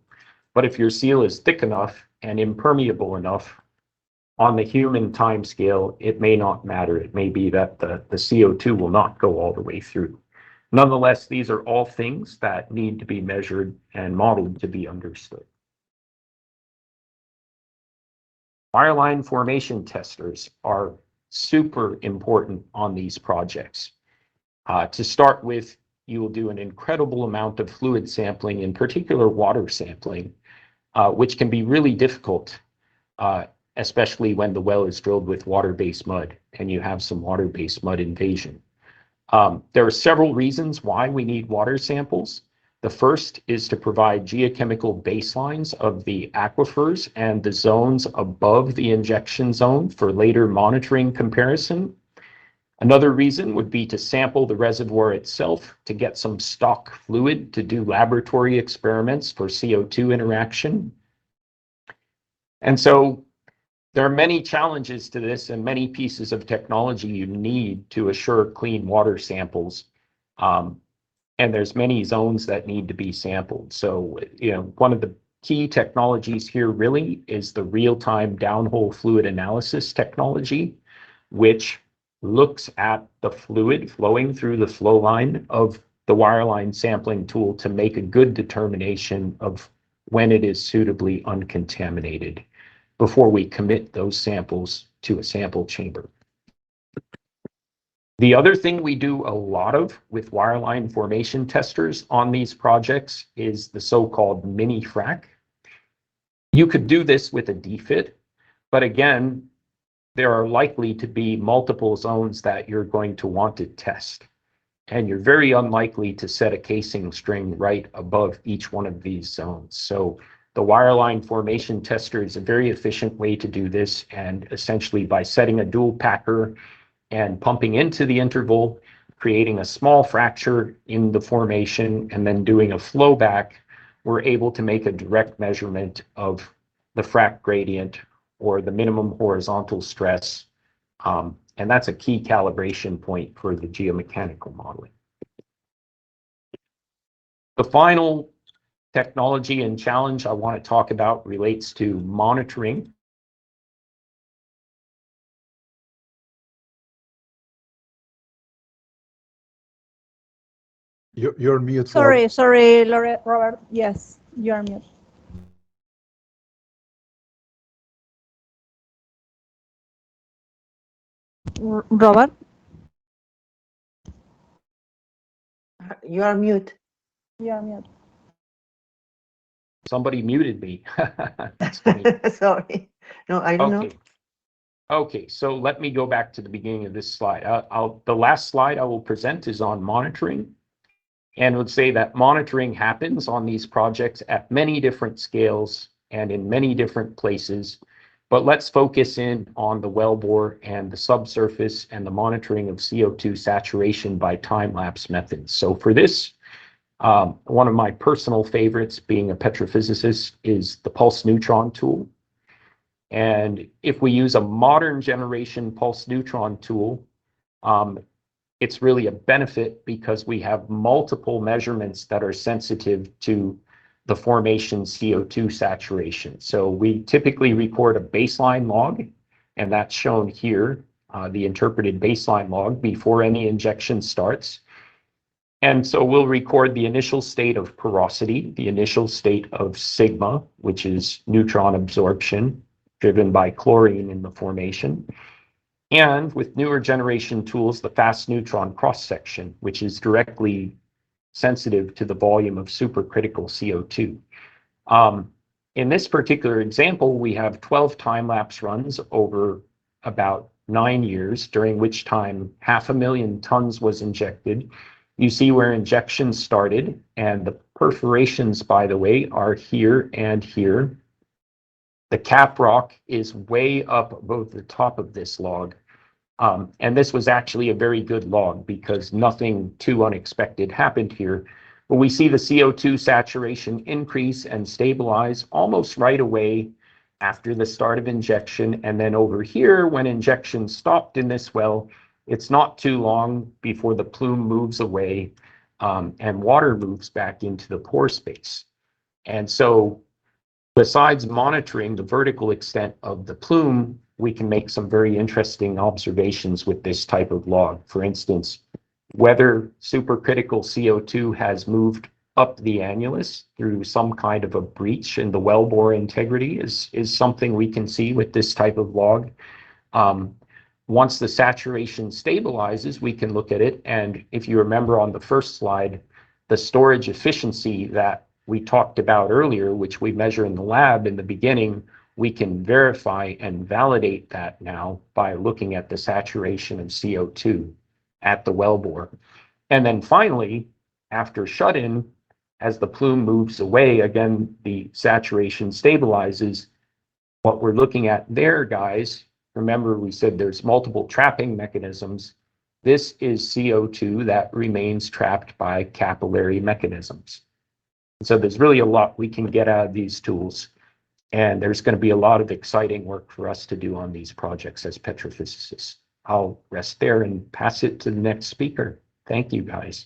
but if your seal is thick enough and impermeable enough, on the human time scale, it may not matter. It may be that the CO2 will not go all the way through. Nonetheless, these are all things that need to be measured and modeled to be understood. Wireline formation testers are super important on these projects. To start with, you will do an incredible amount of fluid sampling, in particular water sampling, which can be really difficult, especially when the well is drilled with water-based mud and you have some water-based mud invasion. There are several reasons why we need water samples. The first is to provide geochemical baselines of the aquifers and the zones above the injection zone for later monitoring comparison. Another reason would be to sample the reservoir itself to get some stock fluid to do laboratory experiments for CO2 interaction. And so there are many challenges to this and many pieces of technology you need to assure clean water samples. And there's many zones that need to be sampled. So, one of the key technologies here really is the real-time downhole fluid analysis technology, which looks at the fluid flowing through the flow line of the wireline sampling tool to make a good determination of when it is suitably uncontaminated before we commit those samples to a sample chamber. The other thing we do a lot of with wireline formation testers on these projects is the so-called mini frac. You could do this with a DFIT, but again, there are likely to be multiple zones that you're going to want to test. And you're very unlikely to set a casing string right above each one of these zones. So the wireline formation tester is a very efficient way to do this. And essentially by setting a dual packer and pumping into the interval, creating a small fracture in the formation, and then doing a flow back, we're able to make a direct measurement of the frac gradient or the minimum horizontal stress. And that's a key calibration point for the geomechanical modeling. The final technology and challenge I want to talk about relates to monitoring. You're mute. Sorry, Robert. Yes, you're mute. Robert? You are mute. You're mute. Somebody muted me. That's funny. Sorry. No, I don't know. Okay, so let me go back to the beginning of this slide. The last slide I will present is on monitoring, and would say that monitoring happens on these projects at many different scales and in many different places. But let's focus in on the wellbore and the subsurface and the monitoring of CO2 saturation by time-lapse methods. So for this, one of my personal favorites, being a petrophysicist, is the pulse neutron tool. And if we use a modern generation pulse neutron tool, it's really a benefit because we have multiple measurements that are sensitive to the formation CO2 saturation. So we typically record a baseline log, and that's shown here, the interpreted baseline log before any injection starts. And so we'll record the initial state of porosity, the initial state of sigma, which is neutron absorption driven by chlorine in the formation. And with newer generation tools, the fast neutron cross-section, which is directly sensitive to the volume of supercritical CO2. In this particular example, we have 12 time-lapse runs over about 9 years, during which time 500,000 tons was injected. You see where injection started, and the perforations, by the way, are here and here. The cap rock is way up above the top of this log. And this was actually a very good log because nothing too unexpected happened here. But we see the CO2 saturation increase and stabilize almost right away after the start of injection. And then over here, when injection stopped in this well, it's not too long before the plume moves away and water moves back into the pore space. And so Besides monitoring the vertical extent of the plume, we can make some very interesting observations with this type of log. For instance, whether supercritical CO2 has moved up the annulus through some kind of a breach in the wellbore integrity is something we can see with this type of log. Once the saturation stabilizes, we can look at it. And if you remember on the first slide, the storage efficiency that we talked about earlier, which we measure in the lab in the beginning, we can verify and validate that now by looking at the saturation of CO2 at the wellbore. And then finally, after shut-in, as the plume moves away, again, the saturation stabilizes. What we're looking at there, guys, remember we said there's multiple trapping mechanisms. This is CO2 that remains trapped by capillary mechanisms. So there's really a lot we can get out of these tools. And there's going to be a lot of exciting work for us to do on these projects as petrophysicists. I'll rest there and pass it to the next speaker. Thank you, guys.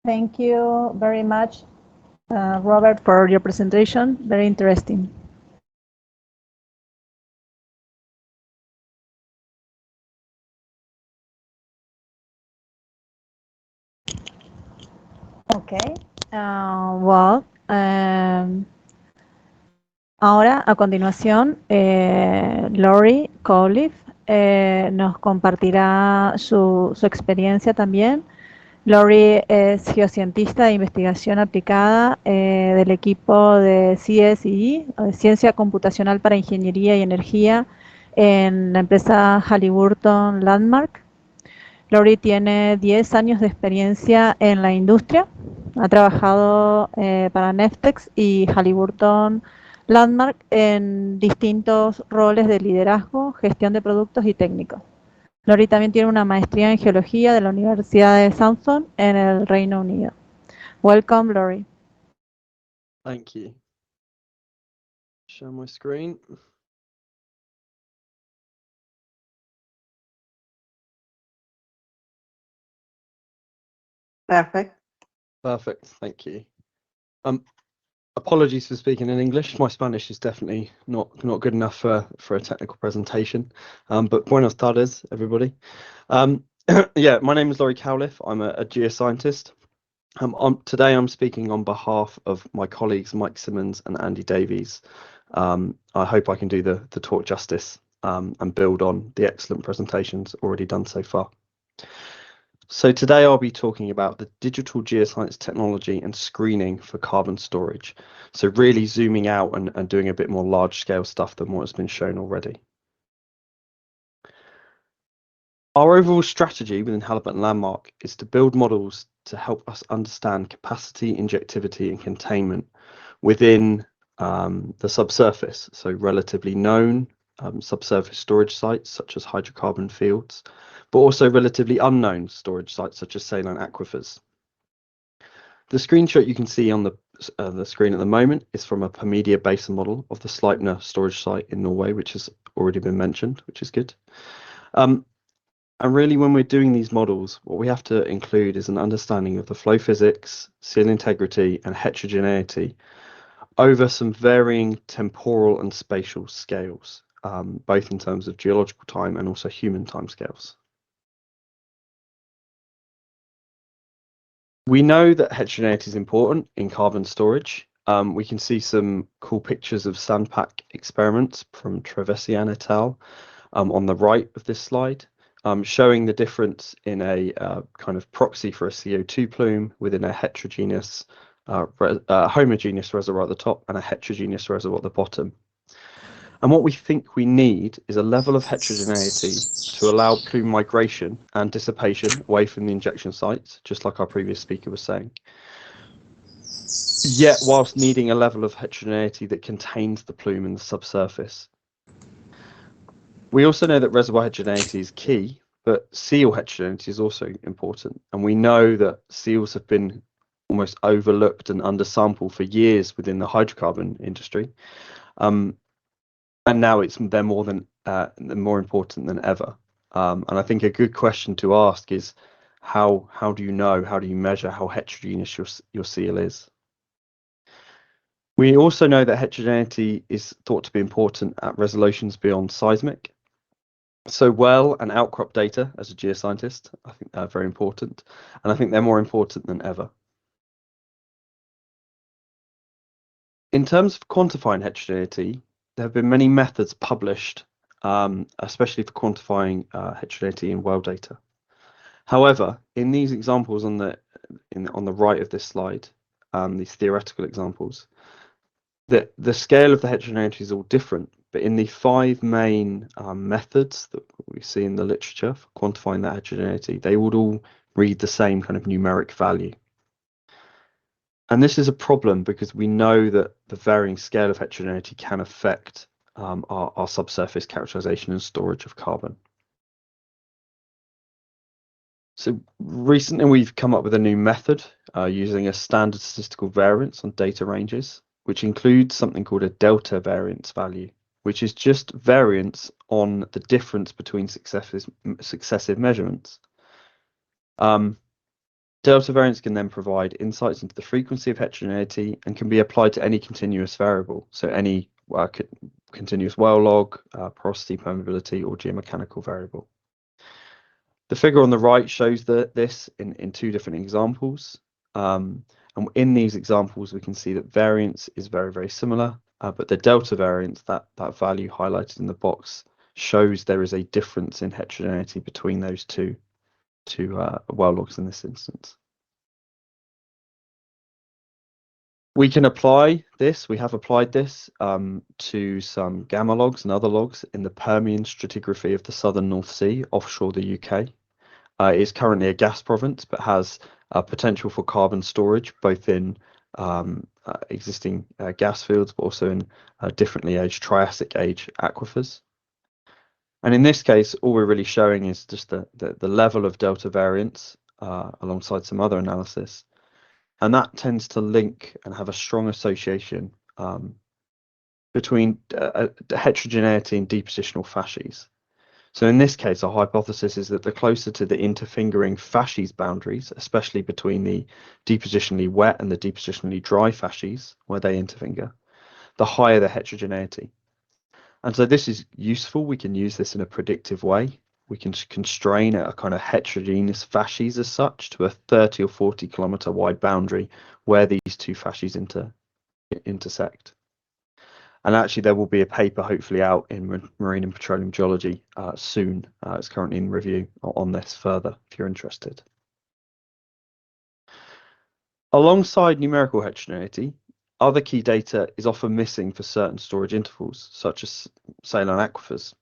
Thank you very much, Robert, for your presentation. Very interesting. Okay. Ahora, a continuación, Lori Cowliff nos compartirá su experiencia también. Lori es geocientista de investigación aplicada del equipo de CSI, Ciencia Computacional para Ingeniería y Energía, en la empresa Halliburton Landmark. Lori tiene 10 años de experiencia en la industria. Ha trabajado para Neftex y Halliburton Landmark en distintos roles de liderazgo, gestión de productos y técnico. Lori también tiene una maestría en geología de la Universidad de Southampton en el Reino Unido. Welcome, Lori. Thank you. Share my screen. Perfect. Perfect, thank you. Apologies for speaking in English. My Spanish is definitely not good enough for a technical presentation. But buenos tardes, everybody. Yeah, my name is Lori Cowliff. I'm a geoscientist. Today I'm speaking on behalf of my colleagues Mike Simmons and Andy Davies. I hope I can do the talk justice and build on the excellent presentations already done so far. So today I'll be talking about the digital geoscience technology and screening for carbon storage. So really zooming out and doing a bit more large scale stuff than what has been shown already. Our overall strategy within Halliburton Landmark is to build models to help us understand capacity, injectivity and containment within the subsurface. So relatively known subsurface storage sites such as hydrocarbon fields, but also relatively unknown storage sites such as saline aquifers. The screenshot you can see on the screen at the moment is from a Permedia basin model of the Sleipner storage site in Norway, which has already been mentioned, which is good. And really, when we're doing these models, what we have to include is an understanding of the flow physics, seal integrity, and heterogeneity over some varying temporal and spatial scales, both in terms of geological time and also human timescales. We know that heterogeneity is important in carbon storage. We can see some cool pictures of sandpack experiments from Travessian et al. On the right of this slide, showing the difference in a kind of proxy for a CO2 plume within a heterogeneous, homogeneous reservoir at the top and a heterogeneous reservoir at the bottom. And what we think we need is a level of heterogeneity to allow plume migration and dissipation away from the injection sites, just like our previous speaker was saying, yet whilst needing a level of heterogeneity that contains the plume in the subsurface. We also know that reservoir heterogeneity is key, but seal heterogeneity is also important. And we know that seals have been almost overlooked and undersampled for years within the hydrocarbon industry. And now they're more important than ever. And I think a good question to ask is how do you know, how do you measure how heterogeneous your seal is? We also know that heterogeneity is thought to be important at resolutions beyond seismic. So well and outcrop data, as a geoscientist, I think they're very important, and I think they're more important than ever. In terms of quantifying heterogeneity, there have been many methods published, especially for quantifying heterogeneity in well data. However, in these examples on the right of this slide, these theoretical examples, the scale of the heterogeneity is all different, but in the 5 main methods that we see in the literature for quantifying that heterogeneity, they would all read the same kind of numeric value. And this is a problem because we know that the varying scale of heterogeneity can affect our subsurface characterization and storage of carbon. So recently we've come up with a new method using a standard statistical variance on data ranges, which includes something called a delta variance value, which is just variance on the difference between successive measurements. Delta variance can then provide insights into the frequency of heterogeneity and can be applied to any continuous variable, so any continuous well log, porosity, permeability, or geomechanical variable. The figure on the right shows this in 2 different examples. And in these examples, we can see that variance is very, very similar, but the delta variance, that value highlighted in the box, shows there is a difference in heterogeneity between those two well logs in this instance. We can apply this, we have applied this to some gamma logs and other logs in the Permian stratigraphy of the southern North Sea offshore the UK. It is currently a gas province, but has potential for carbon storage, both in existing gas fields, but also in differently aged Triassic age aquifers. And in this case, all we're really showing is just the level of delta variance alongside some other analysis. And that tends to link and have a strong association between heterogeneity and depositional facies. So in this case, our hypothesis is that the closer to the interfingering facies boundaries, especially between the depositionally wet and the depositionally dry facies, where they interfinger, the higher the heterogeneity. And so this is useful. We can use this in a predictive way. We can constrain a kind of heterogeneous facies as such to a 30 or 40 kilometer wide boundary where these 2 facies intersect. And actually, there will be a paper hopefully out in Marine and Petroleum Geology soon. It's currently in review on this further, if you're interested. Alongside numerical heterogeneity, other key data is often missing for certain storage intervals, such as saline aquifers,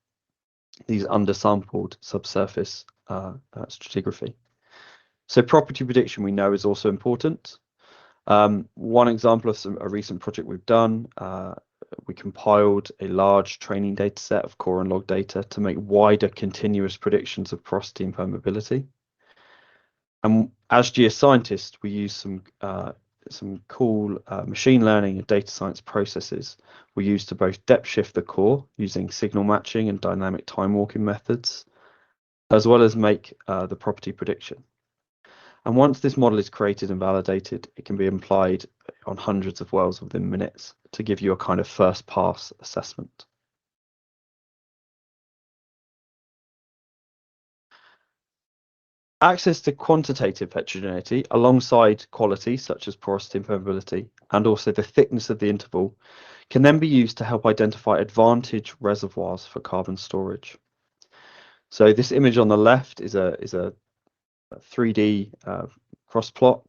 these undersampled subsurface stratigraphy. So property prediction we know is also important. One example of a recent project we've done, we compiled a large training data set of core and log data to make wider continuous predictions of porosity and permeability. And as geoscientists, we use some cool machine learning and data science processes we use to both depth shift the core using signal matching and dynamic time walking methods, as well as make the property prediction. And once this model is created and validated, it can be applied on hundreds of wells within minutes to give you a kind of first pass assessment. Access to quantitative heterogeneity alongside quality such as porosity and permeability, and also the thickness of the interval, can then be used to help identify advantage reservoirs for carbon storage. So this image on the left is a 3D cross plot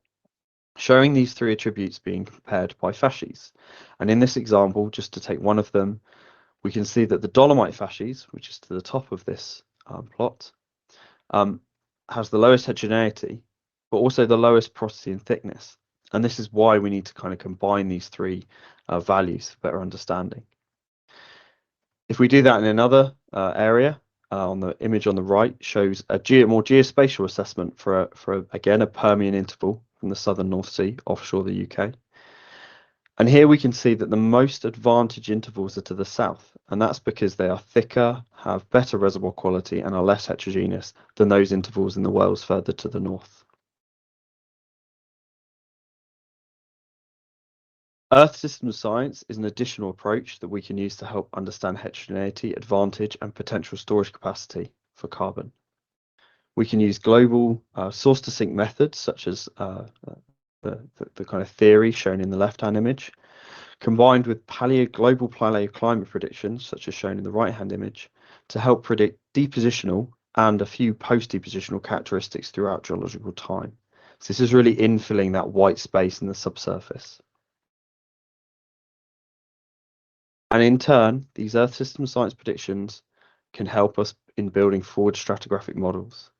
showing these 3 attributes being compared by facies. And in this example, just to take one of them, we can see that the dolomite facies, which is to the top of this plot, has the lowest heterogeneity, but also the lowest porosity and thickness. And this is why we need to kind of combine these 3 values for better understanding. If we do that in another area, on the image on the right shows a more geospatial assessment for again a Permian interval from the southern North Sea offshore the UK. And here we can see that the most advantaged intervals are to the south, and that's because they are thicker, have better reservoir quality, and are less heterogeneous than those intervals in the wells further to the north. Earth system science is an additional approach that we can use to help understand heterogeneity, advantage, and potential storage capacity for carbon. We can use global source to sink methods, such as the kind of theory shown in the left-hand image, combined with global paleoclimate predictions, such as shown in the right-hand image, to help predict depositional and a few post-depositional characteristics throughout geological time. So this is really infilling that white space in the subsurface. And in turn, these Earth system science predictions can help us in building forward stratigraphic models.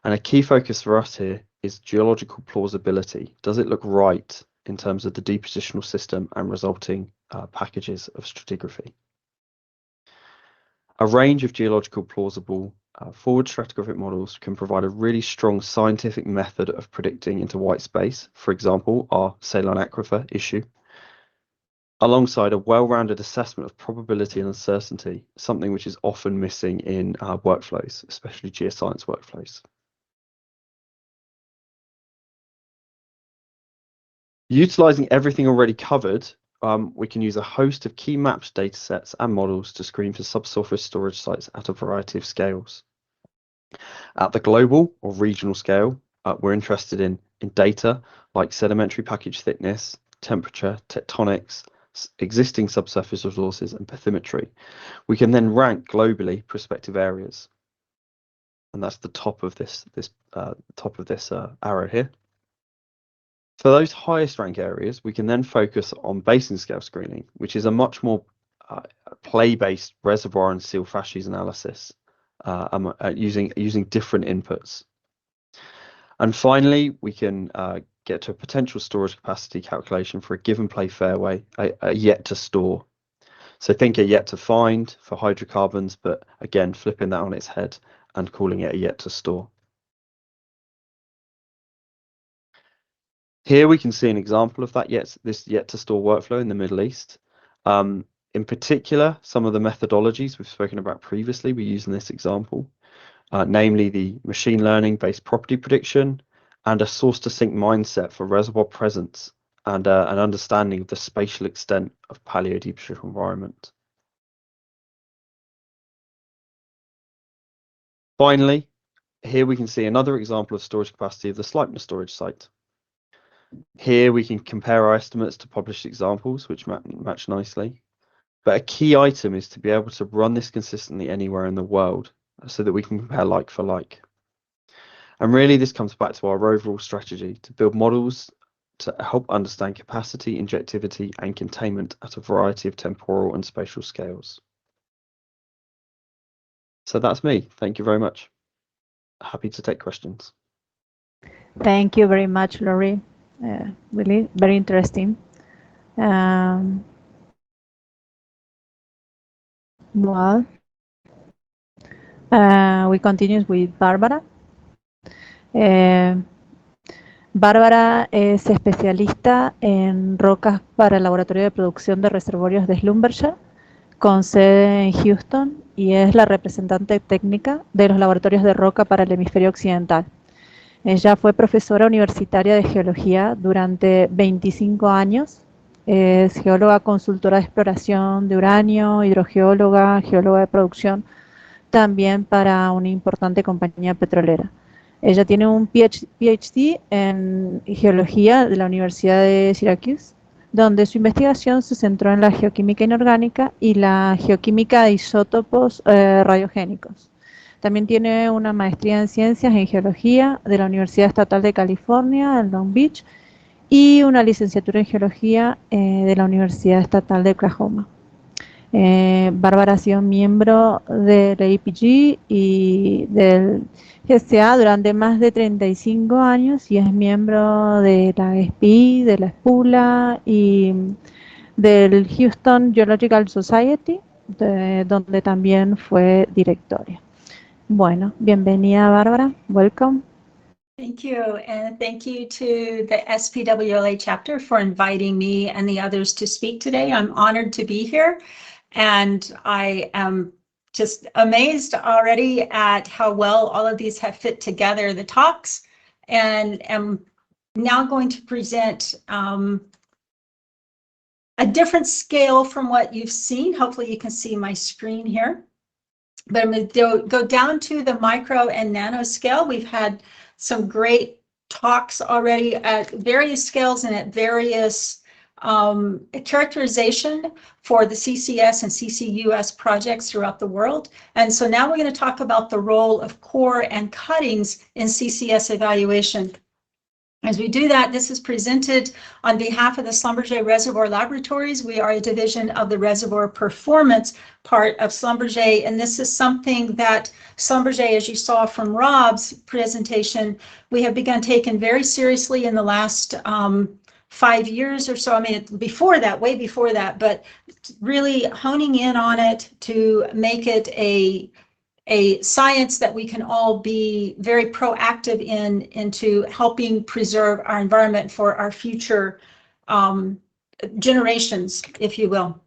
And a key focus for us here is geological plausibility. Does it look right in terms of the depositional system and resulting packages of stratigraphy? A range of geological plausible forward stratigraphic models can provide a really strong scientific method of predicting into white space, for example, our saline aquifer issue, alongside a well-rounded assessment of probability and uncertainty, something which is often missing in workflows, especially geoscience workflows. Utilizing everything already covered, we can use a host of key maps, datasets, and models to screen for subsurface storage sites at a variety of scales. At the global or regional scale, we're interested in data like sedimentary package thickness, temperature, tectonics, existing subsurface resources, and bathymetry. We can then rank globally prospective areas, and that's the top of this arrow here. For those highest rank areas, we can then focus on basin scale screening, which is a much more play-based reservoir and seal facies analysis using different inputs. And finally, we can get to a potential storage capacity calculation for a given play fairway, a yet to store. So think a yet to find for hydrocarbons, but again, flipping that on its head and calling it a yet to store. Here we can see an example of that this yet to store workflow in the Middle East. In particular, some of the methodologies we've spoken about previously we use in this example, namely the machine learning based property prediction and a source to sink mindset for reservoir presence and an understanding of the spatial extent of paleodepositional environment. Finally, here we can see another example of storage capacity of the Sleipner storage site. Here we can compare our estimates to published examples, which match nicely. But a key item is to be able to run this consistently anywhere in the world so that we can compare like for like. And really this comes back to our overall strategy to build models to help understand capacity, injectivity, and containment at a variety of temporal and spatial scales. So that's me. Thank you very much. Happy to take questions. Thank you very much, Laurie. Really very interesting. Well, we continue with Bárbara. Bárbara es especialista en rocas para el Laboratorio de Producción de Reservorios de Schlumberger, con sede en Houston, y es la representante técnica de los laboratorios de roca para el hemisferio occidental. Ella fue profesora universitaria de geología durante 25 años. Es geóloga consultora de exploración de uranio, hidrogeóloga, geóloga de producción, también para una importante compañía petrolera. Ella tiene un PhD en geología de la Universidad de Syracuse, donde su investigación se centró en la geoquímica inorgánica y la geoquímica de isótopos radiogénicos. También tiene una maestría en ciencias en geología de la Universidad Estatal de California en Long Beach y una licenciatura en geología de la Universidad Estatal de Oklahoma. Bárbara ha sido miembro del APG y del GCA durante más de 35 años y es miembro de la SPI, de la SPWLA y del Houston Geological Society, donde también fue directora. Bueno, bienvenida Bárbara, welcome. Thank you, and thank you to the SPWLA chapter for inviting me and the others to speak today. I'm honored to be here, and I am just amazed already at how well all of these have fit together, the talks, and am now going to present a different scale from what you've seen. Hopefully you can see my screen here. But I'm going to go down to the micro and nano scale. We've had some great talks already at various scales and at various characterization for the CCS and CCUS projects throughout the world. And so now we're going to talk about the role of core and cuttings in CCS evaluation. As we do that, this is presented on behalf of the Schlumberger Reservoir Laboratories. We are a division of the reservoir performance part of Schlumberger, and this is something that Schlumberger, as you saw from Rob's presentation, we have begun taking very seriously in the last 5 years or so. I mean, before that, way before that, but really honing in on it to make it a science that we can all be very proactive into helping preserve our environment for our future generations, if you will.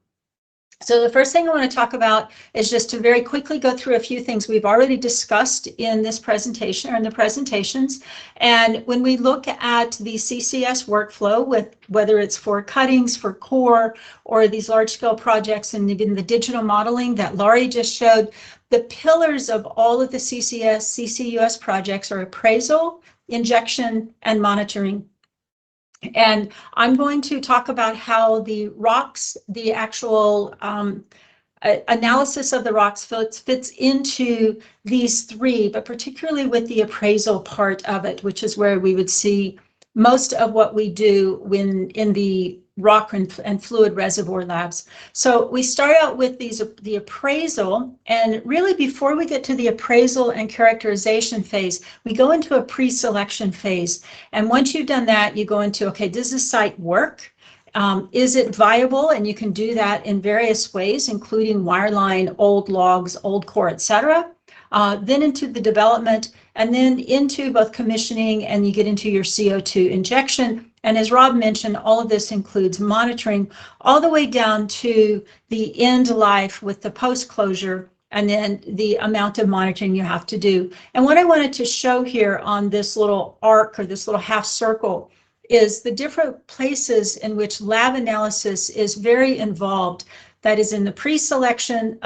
So the first thing I want to talk about is just to very quickly go through a few things we've already discussed in this presentation or in the presentations. And when we look at the CCS workflow, with whether it's for cuttings, for core, or these large scale projects, and even the digital modeling that Laurie just showed, the pillars of all of the CCS, CCUS projects are appraisal, injection, and monitoring. And I'm going to talk about how the rocks, the actual analysis of the rocks fits into these three, but particularly with the appraisal part of it, which is where we would see most of what we do when in the rock and fluid reservoir labs. So we start out with the appraisal, and really before we get to the appraisal and characterization phase, we go into a pre-selection phase. And once you've done that, you go into, okay, does this site work? Is it viable? And you can do that in various ways, including wireline, old logs, old core, etc. Then into the development, and then into both commissioning, and you get into your CO2 injection. And as Rob mentioned, all of this includes monitoring all the way down to the end life with the post-closure, and then the amount of monitoring you have to do. And what I wanted to show here on this little arc, or this little half circle, is the different places in which lab analysis is very involved. That is in the pre-selection,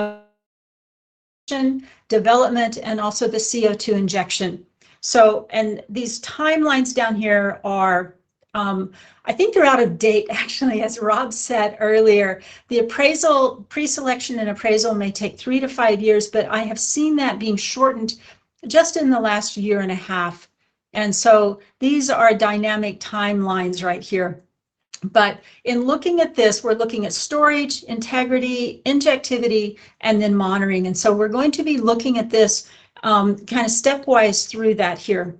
development, and also the CO2 injection. So, and these timelines down here are, I think they're out of date, actually, as Rob said earlier. The appraisal, pre-selection and appraisal may take 3 to 5 years, but I have seen that being shortened just in the last 1.5 years. And so these are dynamic timelines right here. But in looking at this, we're looking at storage, integrity, injectivity, and then monitoring. And so we're going to be looking at this kind of stepwise through that here.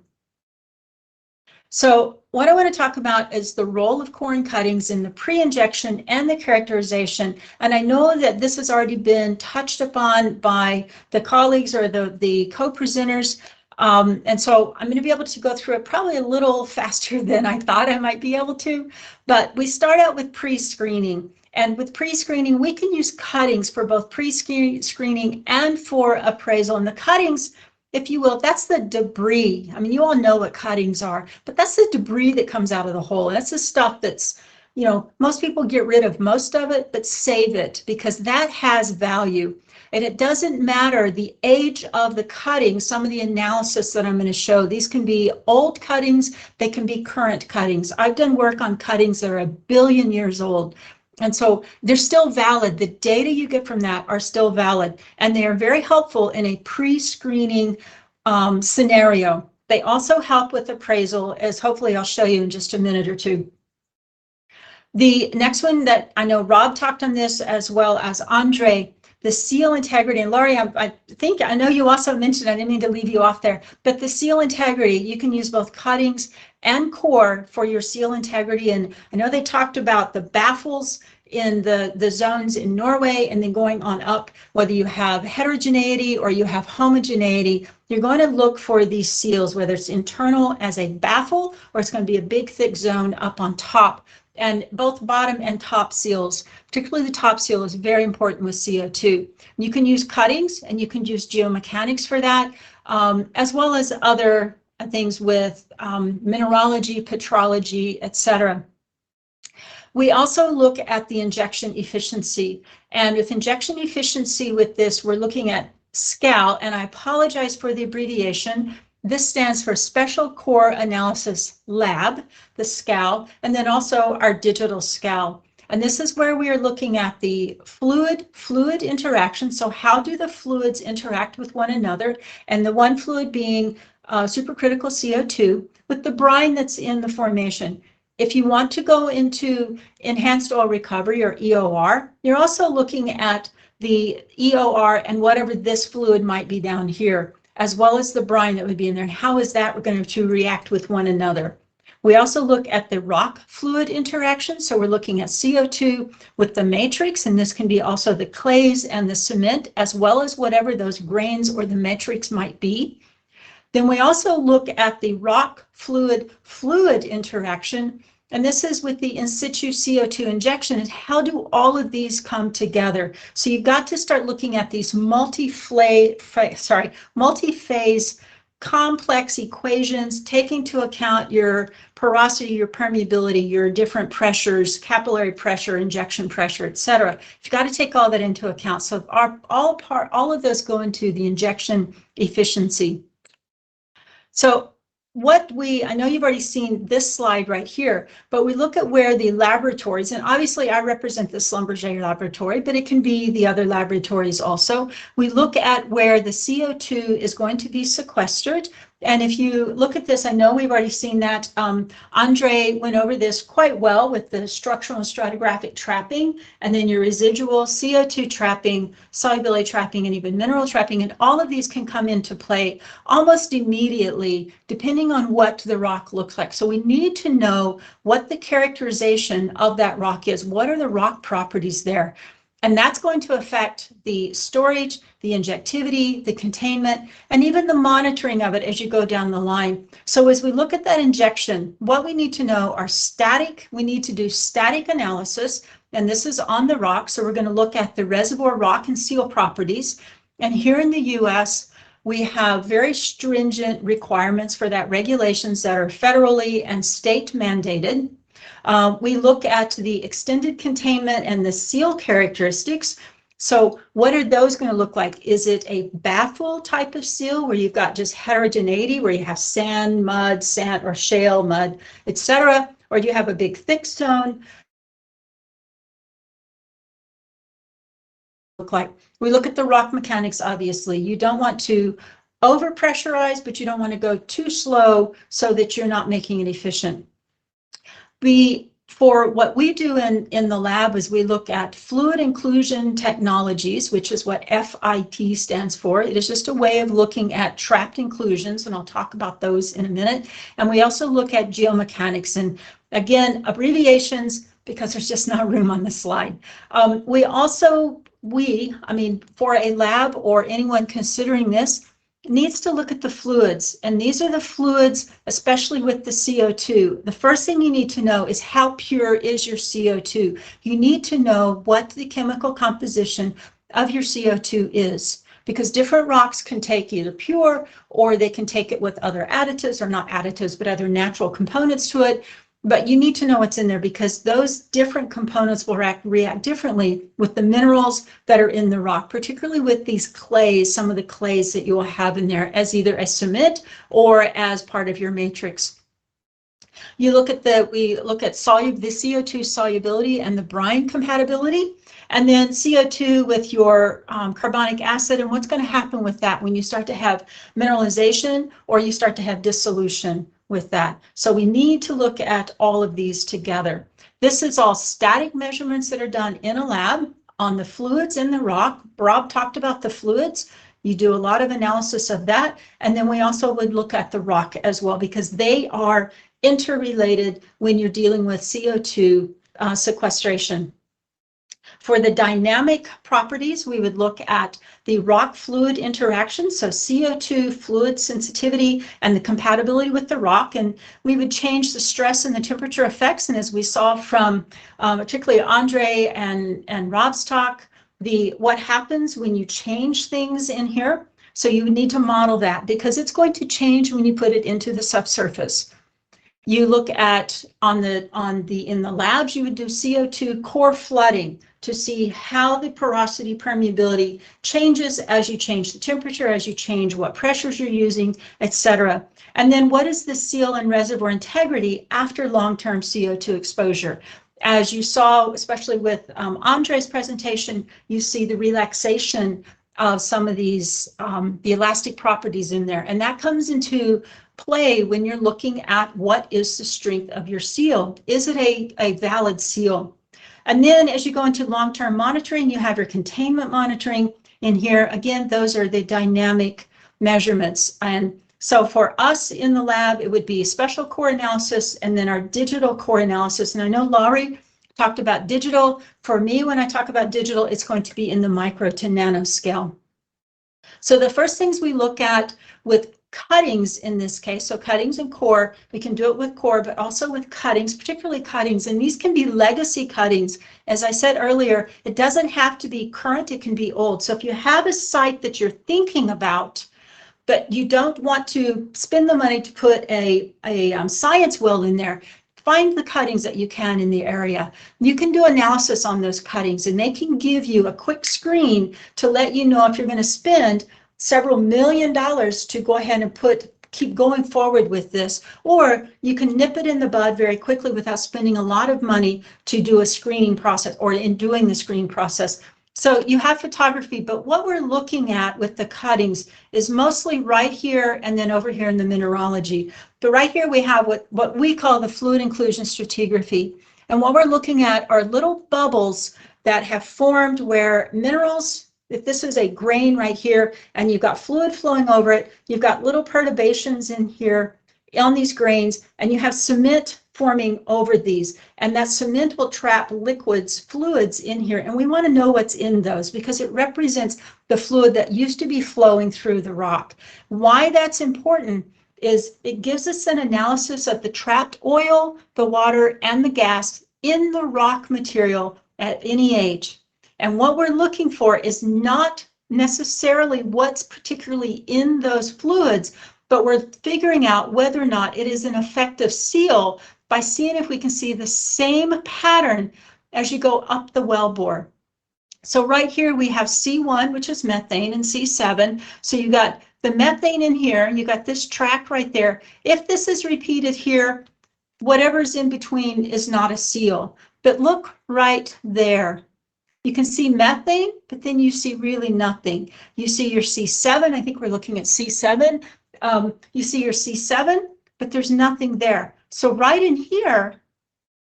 So what I want to talk about is the role of core and cuttings in the pre-injection and the characterization. And I know that this has already been touched upon by the colleagues or the co-presenters. And so I'm going to be able to go through it probably a little faster than I thought I might be able to. But we start out with pre-screening. And with pre-screening, we can use cuttings for both pre-screening and for appraisal. And the cuttings, if you will, that's the debris. I mean, you all know what cuttings are, but that's the debris that comes out of the hole. That's the stuff that's, you know, most people get rid of most of it, but save it because that has value. And it doesn't matter the age of the cutting. Some of the analysis that I'm going to show, these can be old cuttings, they can be current cuttings. I've done work on cuttings that are 1 billion years old. And so they're still valid. The data you get from that are still valid. And they are very helpful in a pre-screening scenario. They also help with appraisal, as hopefully I'll show you in just a minute or two. The next one that I know Rob talked on this as well as Andre, the seal integrity. And Laurie, I know you also mentioned, I didn't mean to leave you off there, but the seal integrity, you can use both cuttings and core for your seal integrity. And I know they talked about the baffles in the zones in Norway, and then going on up, whether you have heterogeneity or you have homogeneity, you're going to look for these seals, whether it's internal as a baffle or it's going to be a big thick zone up on top. And both bottom and top seals, particularly the top seal, is very important with CO2. You can use cuttings and you can use geomechanics for that, as well as other things with mineralogy, petrology, etc. We also look at the injection efficiency. And with injection efficiency with this, we're looking at SCAL, and I apologize for the abbreviation. This stands for Special Core Analysis Lab, the SCAL, and then also our digital SCAL. And this is where we are looking at the fluid interaction. So how do the fluids interact with one another? And the one fluid being supercritical CO2 with the brine that's in the formation. If you want to go into enhanced oil recovery or EOR, you're also looking at the EOR and whatever this fluid might be down here, as well as the brine that would be in there. And how is that going to react with one another? We also look at the rock fluid interaction. So we're looking at CO2 with the matrix, and this can be also the clays and the cement, as well as whatever those grains or the matrix might be. Then we also look at the rock fluid interaction, and this is with the in situ CO2 injection. And how do all of these come together? So you've got to start looking at these multi-phase complex equations, taking into account your porosity, your permeability, your different pressures, capillary pressure, injection pressure, etc. You've got to take all that into account. So all of those go into the injection efficiency. So I know you've already seen this slide right here, but we look at where the laboratories, and obviously I represent the Schlumberger laboratory, but it can be the other laboratories also. We look at where the CO2 is going to be sequestered. And if you look at this, I know we've already seen that. Andre went over this quite well with the structural and stratigraphic trapping, and then your residual CO2 trapping, solubility trapping, and even mineral trapping. And all of these can come into play almost immediately, depending on what the rock looks like. So we need to know what the characterization of that rock is. What are the rock properties there? And that's going to affect the storage, the injectivity, the containment, and even the monitoring of it as you go down the line. So as we look at that injection, what we need to know are we need to do static analysis, and this is on the rock. So we're going to look at the reservoir rock and seal properties. And here in the US, we have very stringent requirements for that, regulations that are federally and state mandated. We look at the extended containment and the seal characteristics. So what are those going to look like? Is it a baffle type of seal where you've got just heterogeneity, where you have sand, mud, sand, or shale, mud, etc.? Or do you have a big thick stone? We look at the rock mechanics, obviously. You don't want to overpressurize, but you don't want to go too slow so that you're not making it efficient. For what we do in the lab is we look at fluid inclusion technologies, which is what FIT stands for. It is just a way of looking at trapped inclusions, and I'll talk about those in a minute. And we also look at geomechanics, and again, abbreviations, because there's just not room on the slide. For a lab or anyone considering this, needs to look at the fluids, and these are the fluids, especially with the CO2. The first thing you need to know is how pure is your CO2. You need to know what the chemical composition of your CO2 is, because different rocks can take either pure, or they can take it with other additives, or not additives, but other natural components to it. But you need to know what's in there, because those different components will react differently with the minerals that are in the rock, particularly with these clays, some of the clays that you will have in there as either a cement or as part of your matrix. We look at the CO2 solubility and the brine compatibility, and then CO2 with your carbonic acid, and what's going to happen with that when you start to have mineralization or you start to have dissolution with that. So we need to look at all of these together. This is all static measurements that are done in a lab on the fluids in the rock. Rob talked about the fluids. You do a lot of analysis of that. And then we also would look at the rock as well, because they are interrelated when you're dealing with CO2 sequestration. For the dynamic properties, we would look at the rock fluid interaction, so CO2 fluid sensitivity and the compatibility with the rock, and we would change the stress and the temperature effects. And as we saw from particularly Andre and Rob's talk, what happens when you change things in here. So you need to model that, because it's going to change when you put it into the subsurface. You look at in the labs, you would do CO2 core flooding to see how the porosity permeability changes as you change the temperature, as you change what pressures you're using, etc. And then what is the seal and reservoir integrity after long-term CO2 exposure? As you saw, especially with Andre's presentation, you see the relaxation of some of these, the elastic properties in there. And that comes into play when you're looking at what is the strength of your seal. Is it a valid seal? And then as you go into long-term monitoring, you have your containment monitoring in here. Again, those are the dynamic measurements. And so for us in the lab, it would be special core analysis and then our digital core analysis. And I know Laurie talked about digital. For me, when I talk about digital, it's going to be in the micro to nano scale. So the first things we look at with cuttings in this case, so cuttings and core, we can do it with core, but also with cuttings, particularly cuttings, and these can be legacy cuttings. As I said earlier, it doesn't have to be current, it can be old. So if you have a site that you're thinking about, but you don't want to spend the money to put a science well in there, find the cuttings that you can in the area. You can do analysis on those cuttings, and they can give you a quick screen to let you know if you're going to spend several $1 million to go ahead and keep going forward with this, or you can nip it in the bud very quickly without spending a lot of money to do a screening process or in doing the screening process. So you have photography, but what we're looking at with the cuttings is mostly right here and then over here in the mineralogy. But right here we have what we call the fluid inclusion stratigraphy. And what we're looking at are little bubbles that have formed where minerals, if this is a grain right here and you've got fluid flowing over it, you've got little perturbations in here on these grains, and you have cement forming over these, and that cement will trap fluids in here, and we want to know what's in those because it represents the fluid that used to be flowing through the rock. Why that's important is it gives us an analysis of the trapped oil, the water, and the gas in the rock material at any age. And what we're looking for is not necessarily what's particularly in those fluids, but we're figuring out whether or not it is an effective seal by seeing if we can see the same pattern as you go up the wellbore. So right here we have C1, which is methane, and C7. So you got the methane in here, you got this track right there. If this is repeated here, whatever's in between is not a seal. But look right there. You can see methane, but then you see really nothing. You see your C7, I think we're looking at C7. You see your C7, but there's nothing there. So right in here,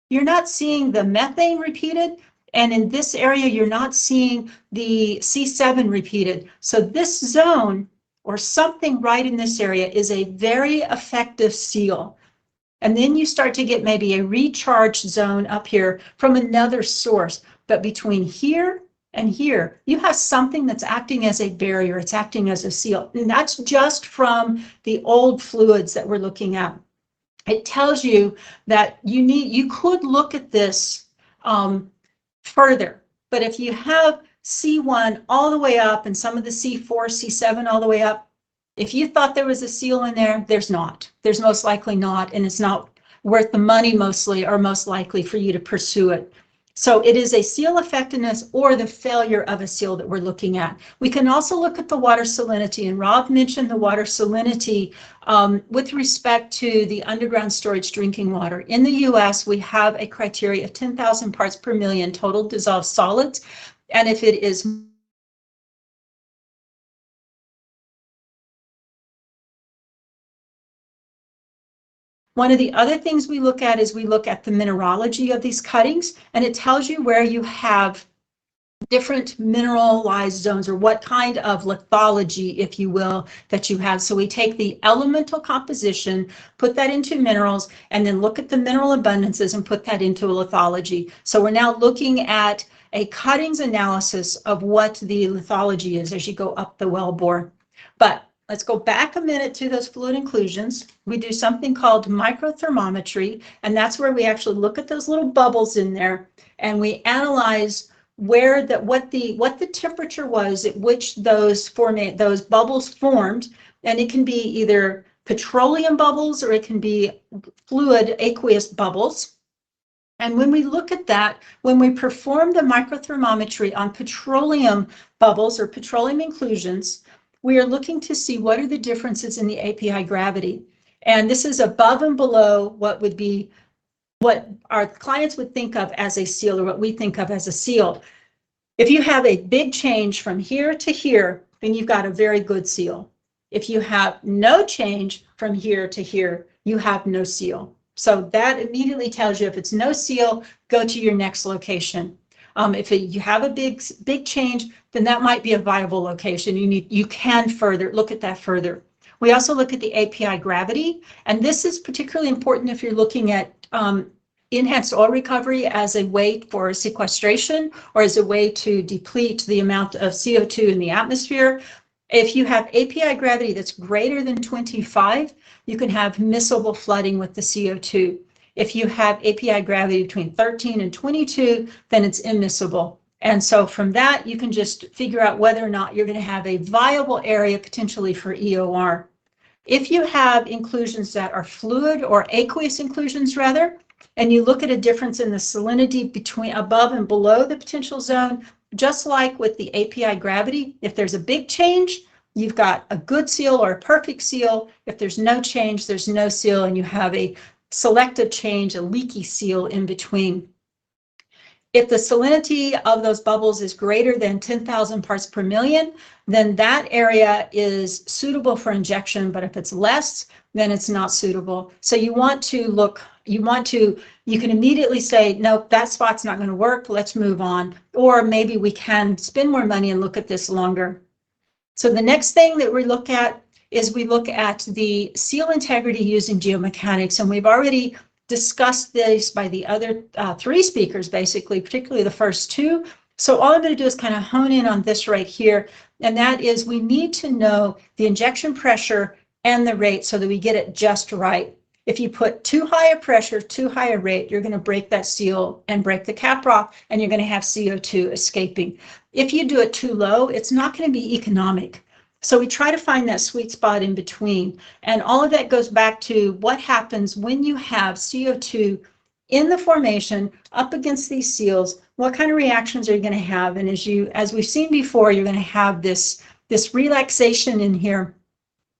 you're not seeing the methane repeated, and in this area, you're not seeing the C7 repeated. So this zone, or something right in this area, is a very effective seal. And then you start to get maybe a recharged zone up here from another source. But between here and here, you have something that's acting as a barrier. It's acting as a seal. And that's just from the old fluids that we're looking at. It tells you that you could look at this further. But if you have C1 all the way up and some of the C4, C7 all the way up, if you thought there was a seal in there, there's not. There's most likely not, and it's not worth the money mostly or most likely for you to pursue it. So it is a seal effectiveness or the failure of a seal that we're looking at. We can also look at the water salinity, and Rob mentioned the water salinity with respect to the underground storage drinking water. In the US, we have a criteria of 10,000 parts per million total dissolved solids, and if it is one of the other things we look at is we look at the mineralogy of these cuttings, and it tells you where you have different mineralized zones or what kind of lithology, if you will, that you have. So we take the elemental composition, put that into minerals, and then look at the mineral abundances and put that into a lithology. So we're now looking at a cuttings analysis of what the lithology is as you go up the wellbore. But let's go back a minute to those fluid inclusions. We do something called microthermometry, and that's where we actually look at those little bubbles in there, and we analyze where what the temperature was at which those bubbles formed, and it can be either petroleum bubbles or it can be fluid aqueous bubbles. And when we look at that, when we perform the microthermometry on petroleum bubbles or petroleum inclusions, we are looking to see what are the differences in the API gravity. And this is above and below what would be what our clients would think of as a seal or what we think of as a seal. If you have a big change from here to here, then you've got a very good seal. If you have no change from here to here, you have no seal. So that immediately tells you if it's no seal, go to your next location. If you have a big change, then that might be a viable location. You can further look at that further. We also look at the API gravity, and this is particularly important if you're looking at enhanced oil recovery as a way for sequestration or as a way to deplete the amount of CO2 in the atmosphere. If you have API gravity that's greater than 25, you can have miscible flooding with the CO2. If you have API gravity between 13 and 22, then it's immiscible. And so from that, you can just figure out whether or not you're going to have a viable area potentially for EOR. If you have inclusions that are fluid or aqueous inclusions rather, and you look at a difference in the salinity between above and below the potential zone, just like with the API gravity, if there's a big change, you've got a good seal or a perfect seal. If there's no change, there's no seal, and you have a selective change, a leaky seal in between. If the salinity of those bubbles is greater than 10,000 parts per million, then that area is suitable for injection, but if it's less, then it's not suitable. So you want to look, you can immediately say, nope, that spot's not going to work, let's move on. Or maybe we can spend more money and look at this longer. So the next thing that we look at is we look at the seal integrity using geomechanics, and we've already discussed this by the other three speakers, basically, particularly the first two. So all I'm going to do is kind of hone in on this right here, and that is we need to know the injection pressure and the rate so that we get it just right. If you put too high a pressure, too high a rate, you're going to break that seal and break the caprock, and you're going to have CO2 escaping. If you do it too low, it's not going to be economic. So we try to find that sweet spot in between. And all of that goes back to what happens when you have CO2 in the formation up against these seals. What kind of reactions are you going to have? And as we've seen before, you're going to have this relaxation in here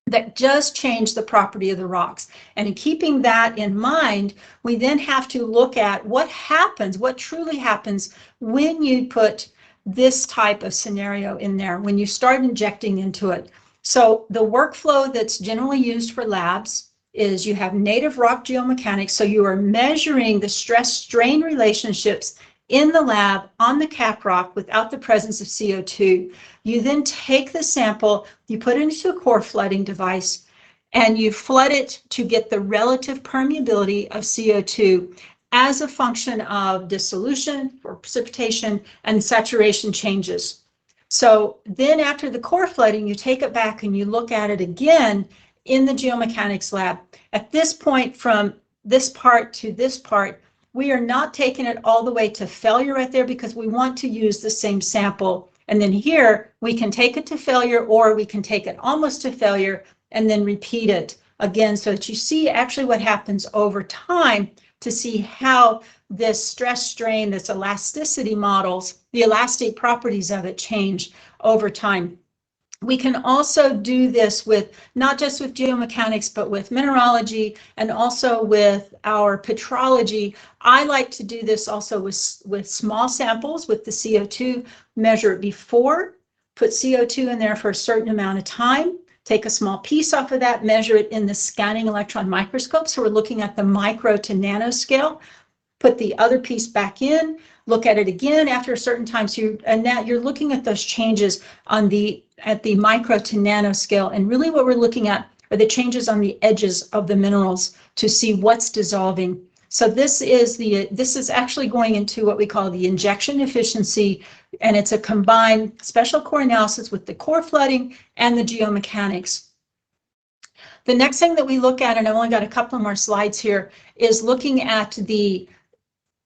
that does change the property of the rocks. And in keeping that in mind, we then have to look at what happens, what truly happens when you put this type of scenario in there, when you start injecting into it. So the workflow that's generally used for labs is you have native rock geomechanics. So you are measuring the stress-strain relationships in the lab on the caprock without the presence of CO2. You then take the sample, you put it into a core flooding device, and you flood it to get the relative permeability of CO2 as a function of dissolution or precipitation and saturation changes. So then after the core flooding, you take it back and you look at it again in the geomechanics lab. At this point, from this part to this part, we are not taking it all the way to failure right there because we want to use the same sample. And then here, we can take it to failure or we can take it almost to failure and then repeat it again so that you see actually what happens over time to see how this stress strain, this elasticity models, the elastic properties of it change over time. We can also do this with not just with geomechanics, but with mineralogy and also with our petrology. I like to do this also with small samples with the CO2, measure it before, put CO2 in there for a certain amount of time, take a small piece off of that, measure it in the scanning electron microscope. So we're looking at the micro to nanoscale, put the other piece back in, look at it again after a certain time. So you're looking at those changes on at the micro to nanoscale. And really what we're looking at are the changes on the edges of the minerals to see what's dissolving. So this is actually going into what we call the injection efficiency, and it's a combined special core analysis with the core flooding and the geomechanics. The next thing that we look at, and I've only got a couple more slides here, is looking at the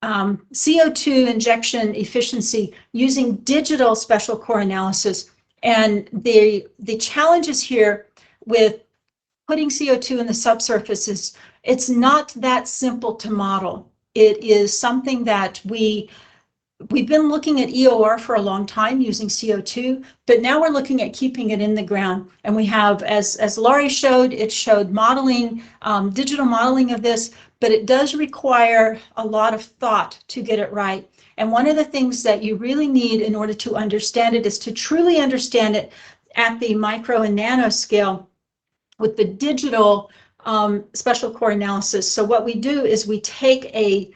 CO2 injection efficiency using digital special core analysis. And the challenges here with putting CO2 in the subsurface it's not that simple to model. It is something that we've been looking at EOR for a long time using CO2, but now we're looking at keeping it in the ground. And we have, as Laurie showed, it showed modeling, digital modeling of this, but it does require a lot of thought to get it right. And one of the things that you really need in order to understand it is to truly understand it at the micro and nano scale with the digital special core analysis. So what we do is we take a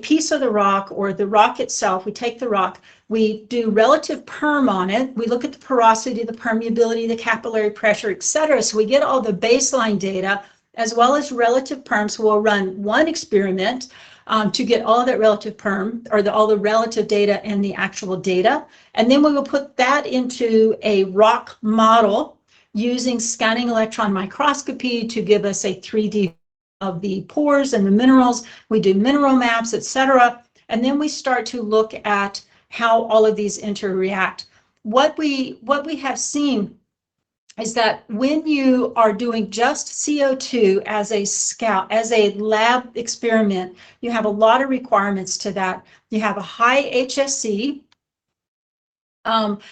piece of the rock or the rock itself, we take the rock, we do relative perm on it, we look at the porosity, the permeability, the capillary pressure, etc. So we get all the baseline data as well as relative perm. So we'll run one experiment to get all that relative perm or all the relative data and the actual data. And then we will put that into a rock model using scanning electron microscopy to give us a 3D of the pores and the minerals. We do mineral maps, etc. And then we start to look at how all of these interact. What we have seen is that when you are doing just CO2 as a lab experiment, you have a lot of requirements to that. You have a high HSE,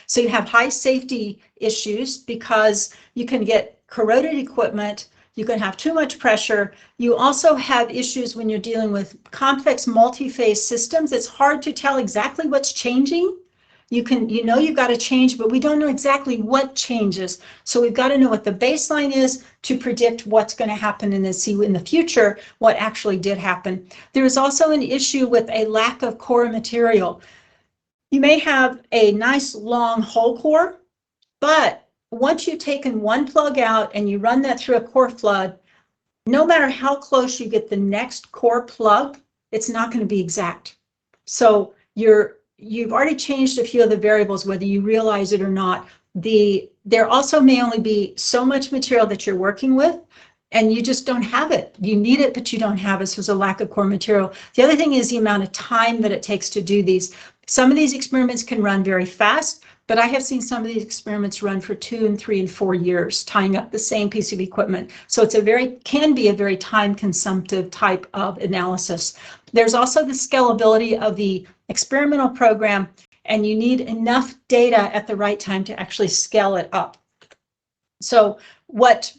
so you have high safety issues because you can get corroded equipment, you can have too much pressure. You also have issues when you're dealing with complex multi-phase systems. It's hard to tell exactly what's changing. You know you've got to change, but we don't know exactly what changes. So we've got to know what the baseline is to predict what's going to happen and then see in the future what actually did happen. There is also an issue with a lack of core material. You may have a nice long hole core, but once you've taken one plug out and you run that through a core flood, no matter how close you get the next core plug, it's not going to be exact. So you've already changed a few of the variables, whether you realize it or not. There also may only be so much material that you're working with, and you just don't have it. You need it, but you don't have it, so there's a lack of core material. The other thing is the amount of time that it takes to do these. Some of these experiments can run very fast, but I have seen some of these experiments run for 2 and 3 and 4 years, tying up the same piece of equipment. So it's can be a very time-consumptive type of analysis. There's also the scalability of the experimental program, and you need enough data at the right time to actually scale it up. So what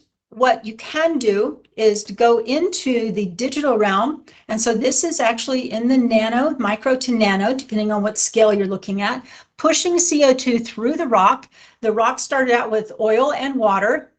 you can do is to go into the digital realm. And so this is actually in the nano, micro to nano, depending on what scale you're looking at, pushing CO2 through the rock. The rock started out with oil and water.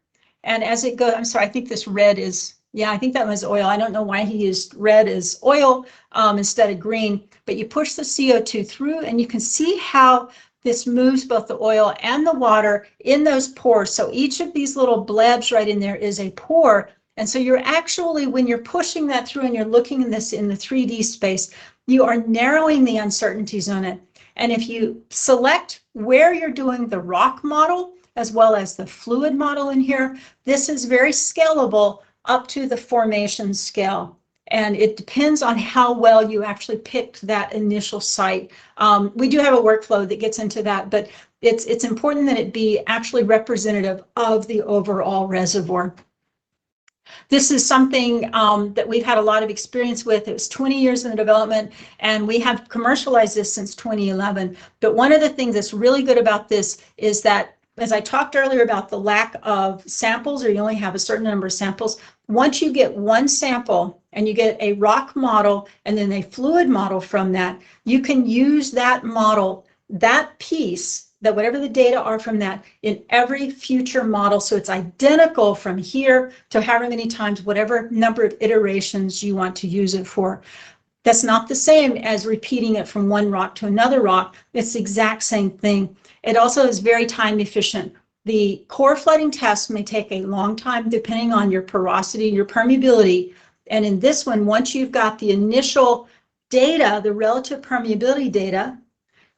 And as it goes, I'm sorry, I think this red is, yeah, I think that was oil. I don't know why he used red as oil instead of green, but you push the CO2 through and you can see how this moves both the oil and the water in those pores. So each of these little blebs right in there is a pore. And so you're actually, when you're pushing that through and you're looking at this in the 3D space, you are narrowing the uncertainties on it. And if you select where you're doing the rock model, as well as the fluid model in here, this is very scalable up to the formation scale. And it depends on how well you actually picked that initial site. We do have a workflow that gets into that, but it's important that it be actually representative of the overall reservoir. This is something that we've had a lot of experience with. It was 20 years in the development, and we have commercialized this since 2011. But one of the things that's really good about this is that, as I talked earlier about the lack of samples, or you only have a certain number of samples, once you get one sample and you get a rock model and then a fluid model from that, you can use that model, that piece, that whatever the data are from that, in every future model. So it's identical from here to however many times, whatever number of iterations you want to use it for. That's not the same as repeating it from one rock to another rock. It's the exact same thing. It also is very time efficient. The core flooding test may take a long time depending on your porosity and your permeability. And in this one, once you've got the initial data, the relative permeability data,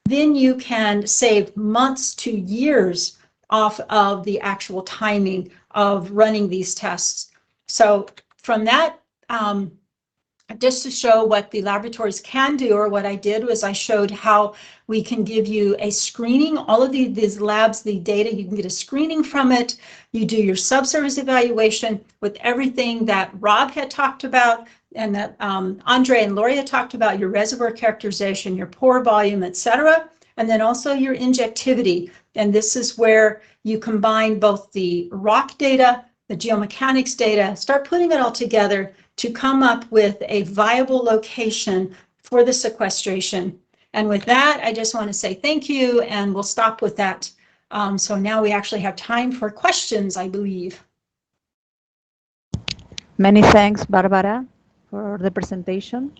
then you can save months to years off of the actual timing of running these tests. So from that just to show what the laboratories can do, or what I did was I showed how we can give you a screening. All of these labs, the data, you can get a screening from it. You do your subsurface evaluation with everything that Rob had talked about and that Andre and Lori had talked about, your reservoir characterization, your pore volume, etc. And then also your injectivity. And this is where you combine both the rock data, the geomechanics data, start putting it all together to come up with a viable location for the sequestration. And with that, I just want to say thank you, and we'll stop with that. So now we actually have time for questions, I believe. Many thanks, Barbara, for the presentation.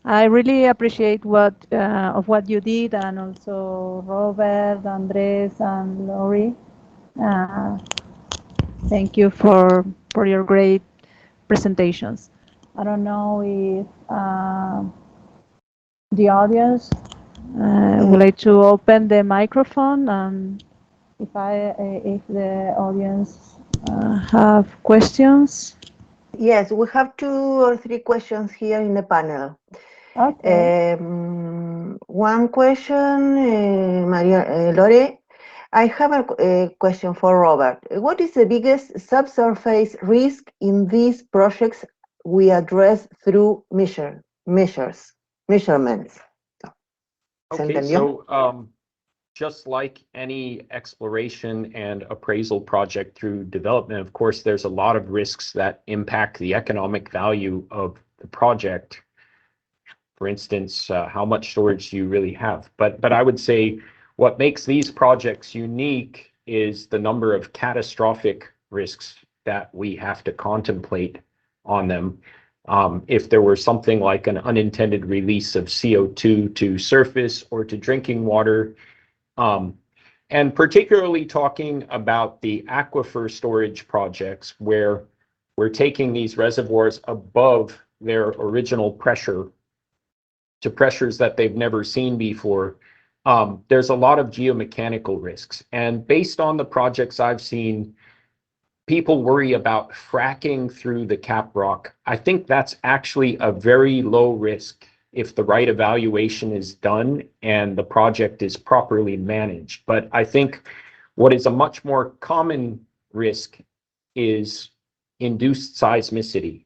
I really appreciate what you did, and also Robert, Andres, and Lori. Thank you for your great presentations. I don't know if the audience would like to open the microphone, and if the audience have questions. Yes, we have 2 or 3 questions here in the panel. Okay. One question, Maria Lore. I have a question for Robert. What is the biggest subsurface risk in these projects we address through measurements? Okay, so just like any exploration and appraisal project through development, of course, there's a lot of risks that impact the economic value of the project. For instance, how much storage do you really have? But I would say what makes these projects unique is the number of catastrophic risks that we have to contemplate on them. If there were something like an unintended release of CO2 to surface or to drinking water, and particularly talking about the aquifer storage projects where we're taking these reservoirs above their original pressure to pressures that they've never seen before, there's a lot of geomechanical risks. And based on the projects I've seen, people worry about fracking through the cap rock. I think that's actually a very low risk if the right evaluation is done and the project is properly managed. But I think what is a much more common risk is induced seismicity.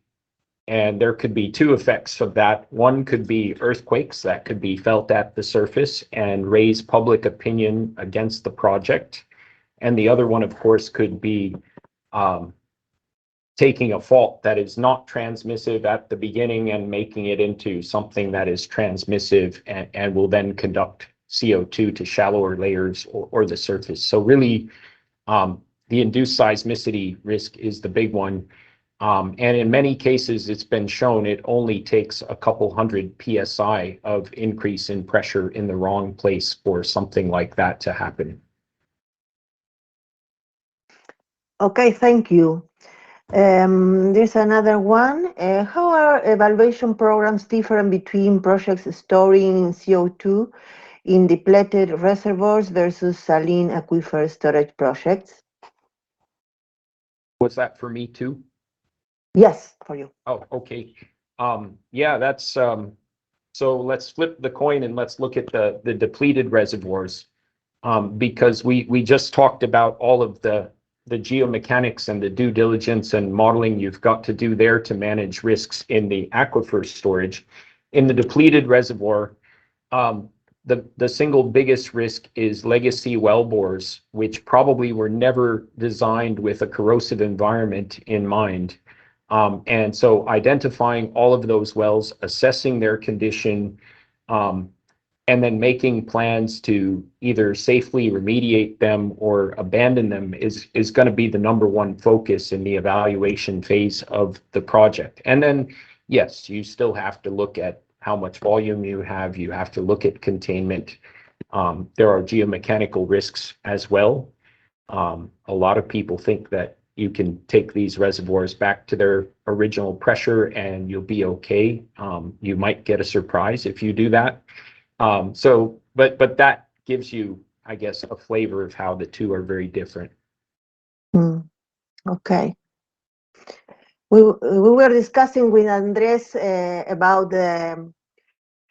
And there could be 2 effects of that. One could be earthquakes that could be felt at the surface and raise public opinion against the project. And the other one, of course, could be taking a fault that is not transmissive at the beginning and making it into something that is transmissive and will then conduct CO2 to shallower layers or the surface. So really, the induced seismicity risk is the big one. And in many cases, it's been shown it only takes a couple hundred PSI of increase in pressure in the wrong place for something like that to happen. Okay, thank you. There's another one. How are evaluation programs different between projects storing CO2 in depleted reservoirs versus saline aquifer storage projects? Was that for me too? Yes, for you. Oh, okay. Yeah, that's so let's flip the coin and let's look at the depleted reservoirs, because we just talked about all of the geomechanics and the due diligence and modeling you've got to do there to manage risks in the aquifer storage. In the depleted reservoir, the single biggest risk is legacy wellbores, which probably were never designed with a corrosive environment in mind. And so identifying all of those wells, assessing their condition, and then making plans to either safely remediate them or abandon them is going to be the #1 focus in the evaluation phase of the project. And then, yes, you still have to look at how much volume you have. You have to look at containment. There are geomechanical risks as well. A lot of people think that you can take these reservoirs back to their original pressure and you'll be okay. You might get a surprise if you do that. But that gives you, I guess, a flavor of how the 2 are very different. Okay. We were discussing with Andrés about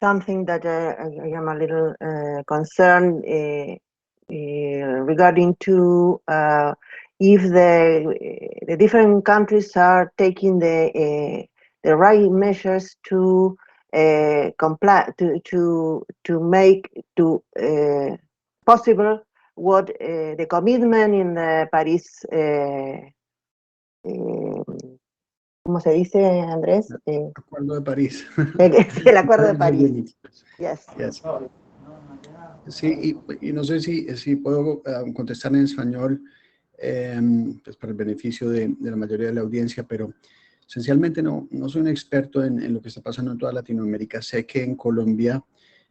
something that I am a little concerned regarding to if the different countries are taking the right measures to comply to make possible what the commitment in the Paris. ¿Cómo se dice, Andrés? Acuerdo de París. Sí, el Acuerdo de París. Yes. Yes. Sí, y no sé si puedo contestar en español, pues para el beneficio de la mayoría de la audiencia, pero esencialmente no soy un experto en lo que está pasando en toda Latinoamérica. Sé que en Colombia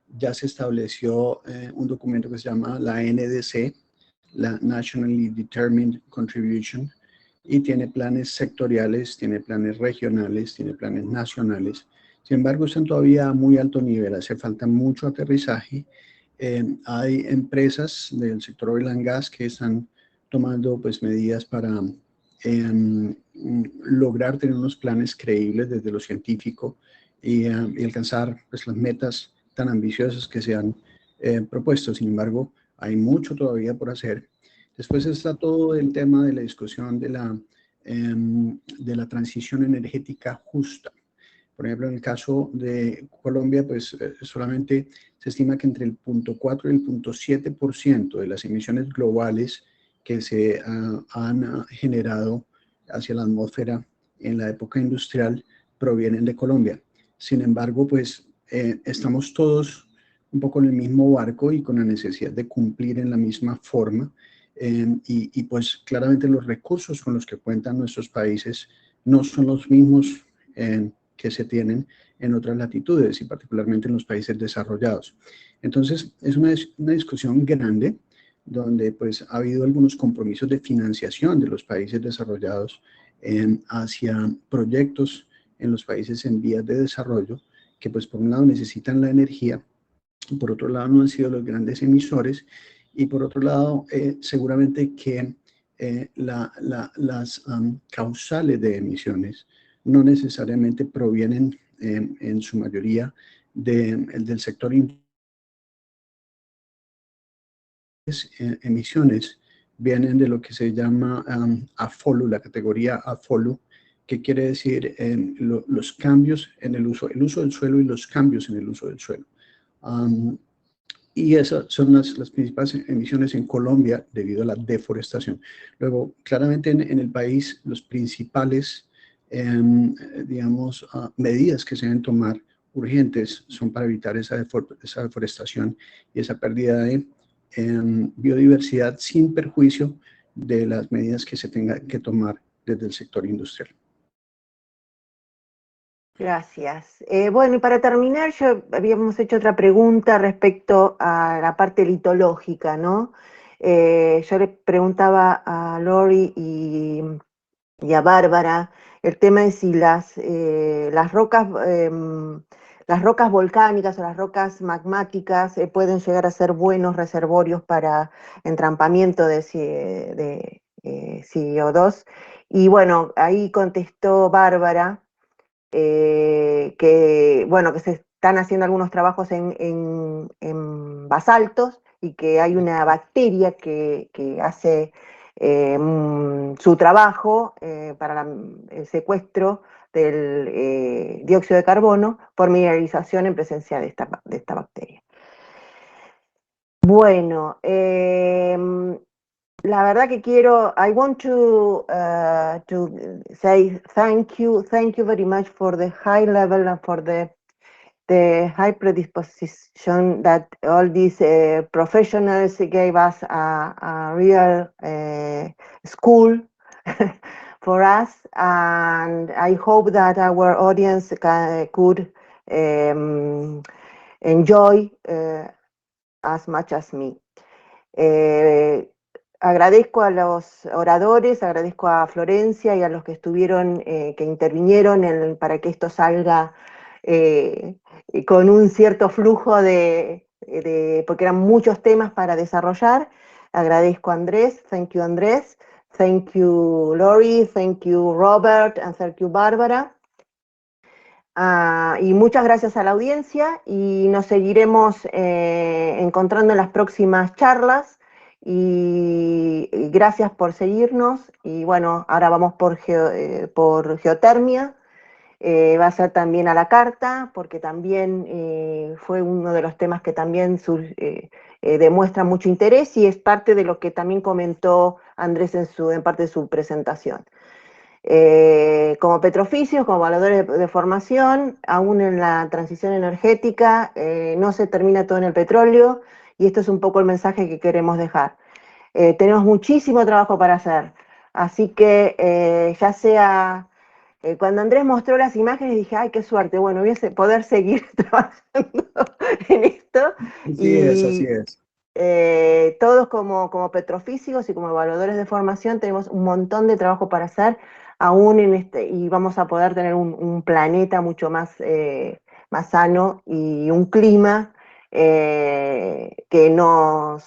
ya se estableció un documento que se llama la NDC, la Nationally Determined Contribution, y tiene planes sectoriales, tiene planes regionales, tiene planes nacionales. Sin embargo, están todavía a muy alto nivel, hace falta mucho aterrizaje. Hay empresas del sector oil and gas que están tomando pues, medidas para lograr tener unos planes creíbles desde lo científico y alcanzar pues, las metas tan ambiciosas que se han propuesto. Sin embargo, hay mucho todavía por hacer. Después está todo el tema de la discusión de la transición energética justa. Por ejemplo, en el caso de Colombia, pues solamente se estima que entre el 0.4 y el 0.7% de las emisiones globales que se han generado hacia la atmósfera en la época industrial provienen de Colombia. Sin embargo, pues estamos todos un poco en el mismo barco y con la necesidad de cumplir en la misma forma. Y pues claramente los recursos con los que cuentan nuestros países no son los mismos que se tienen en otras latitudes y particularmente en los países desarrollados. Entonces es una discusión grande donde pues ha habido algunos compromisos de financiación de los países desarrollados hacia proyectos en los países en vías de desarrollo que pues por un lado necesitan la energía, y por otro lado no han sido los grandes emisores, y por otro lado seguramente que las causales de emisiones no necesariamente provienen en su mayoría del sector emisiones, vienen de lo que se llama AFOLU, la categoría AFOLU, que quiere decir los cambios en el uso del suelo y los cambios en el uso del suelo. Y esas son las principales emisiones en Colombia debido a la deforestación. Luego, claramente en el país, los principales, digamos, medidas que se deben tomar urgentes son para evitar esa deforestación y esa pérdida de biodiversidad sin perjuicio de las medidas que se tengan que tomar desde el sector industrial. Gracias. Bueno, y para terminar, habíamos hecho otra pregunta respecto a la parte litológica, ¿no? Yo le preguntaba a Lori y a Bárbara el tema de si las rocas volcánicas o las rocas magmáticas pueden llegar a ser buenos reservorios para entrampamiento de CO2. Y bueno, ahí contestó Bárbara que se están haciendo algunos trabajos en basaltos y que hay una bacteria que hace su trabajo para el secuestro del dióxido de carbono por mineralización en presencia de esta bacteria. Bueno, la verdad que I want to say thank you very much for the high level and for the high predisposition that all these professionals gave us a real school for us, and I hope that our audience could enjoy as much as me. Agradezco a los oradores, agradezco a Florencia y a los que estuvieron, que intervinieron para que esto salga con un cierto flujo porque eran muchos temas para desarrollar. Agradezco a Andrés, thank you Andrés, Thank you, Lori. Thank you, Robert. And thank you, Bárbara. Y muchas gracias a la audiencia y nos seguiremos encontrando en las próximas charlas y gracias por seguirnos y bueno, ahora vamos por geotermia, va a ser también a la carta porque también fue uno de los temas que también demuestra mucho interés y es parte de lo que también comentó Andrés en parte de su presentación. Como Petrophysics, como evaluadores de formación, aún en la transición energética, no se termina todo en el petróleo, y esto es un poco el mensaje que queremos dejar. Tenemos muchísimo trabajo para hacer, así que ya sea, cuando Andrés mostró las imágenes dije, ay, qué suerte, bueno, voy a poder seguir trabajando en esto. Así es. Todos como petrofísicos y como evaluadores de formación tenemos un montón de trabajo para hacer aún y vamos a poder tener un planeta mucho más sano y un clima que nos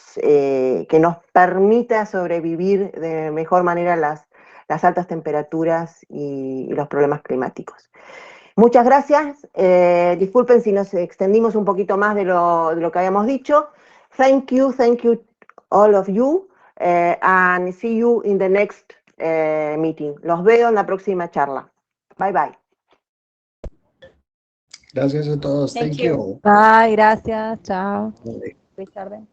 permita sobrevivir de mejor manera las altas temperaturas y los problemas climáticos. Muchas gracias. Disculpen si nos extendimos un poquito más de lo que habíamos dicho. Thank you all of you, and see you in the next meeting. Los veo en la próxima charla. Bye bye. Gracias a todos. Thank Thank you. you. Bye, gracias, chao. Vale. Richard.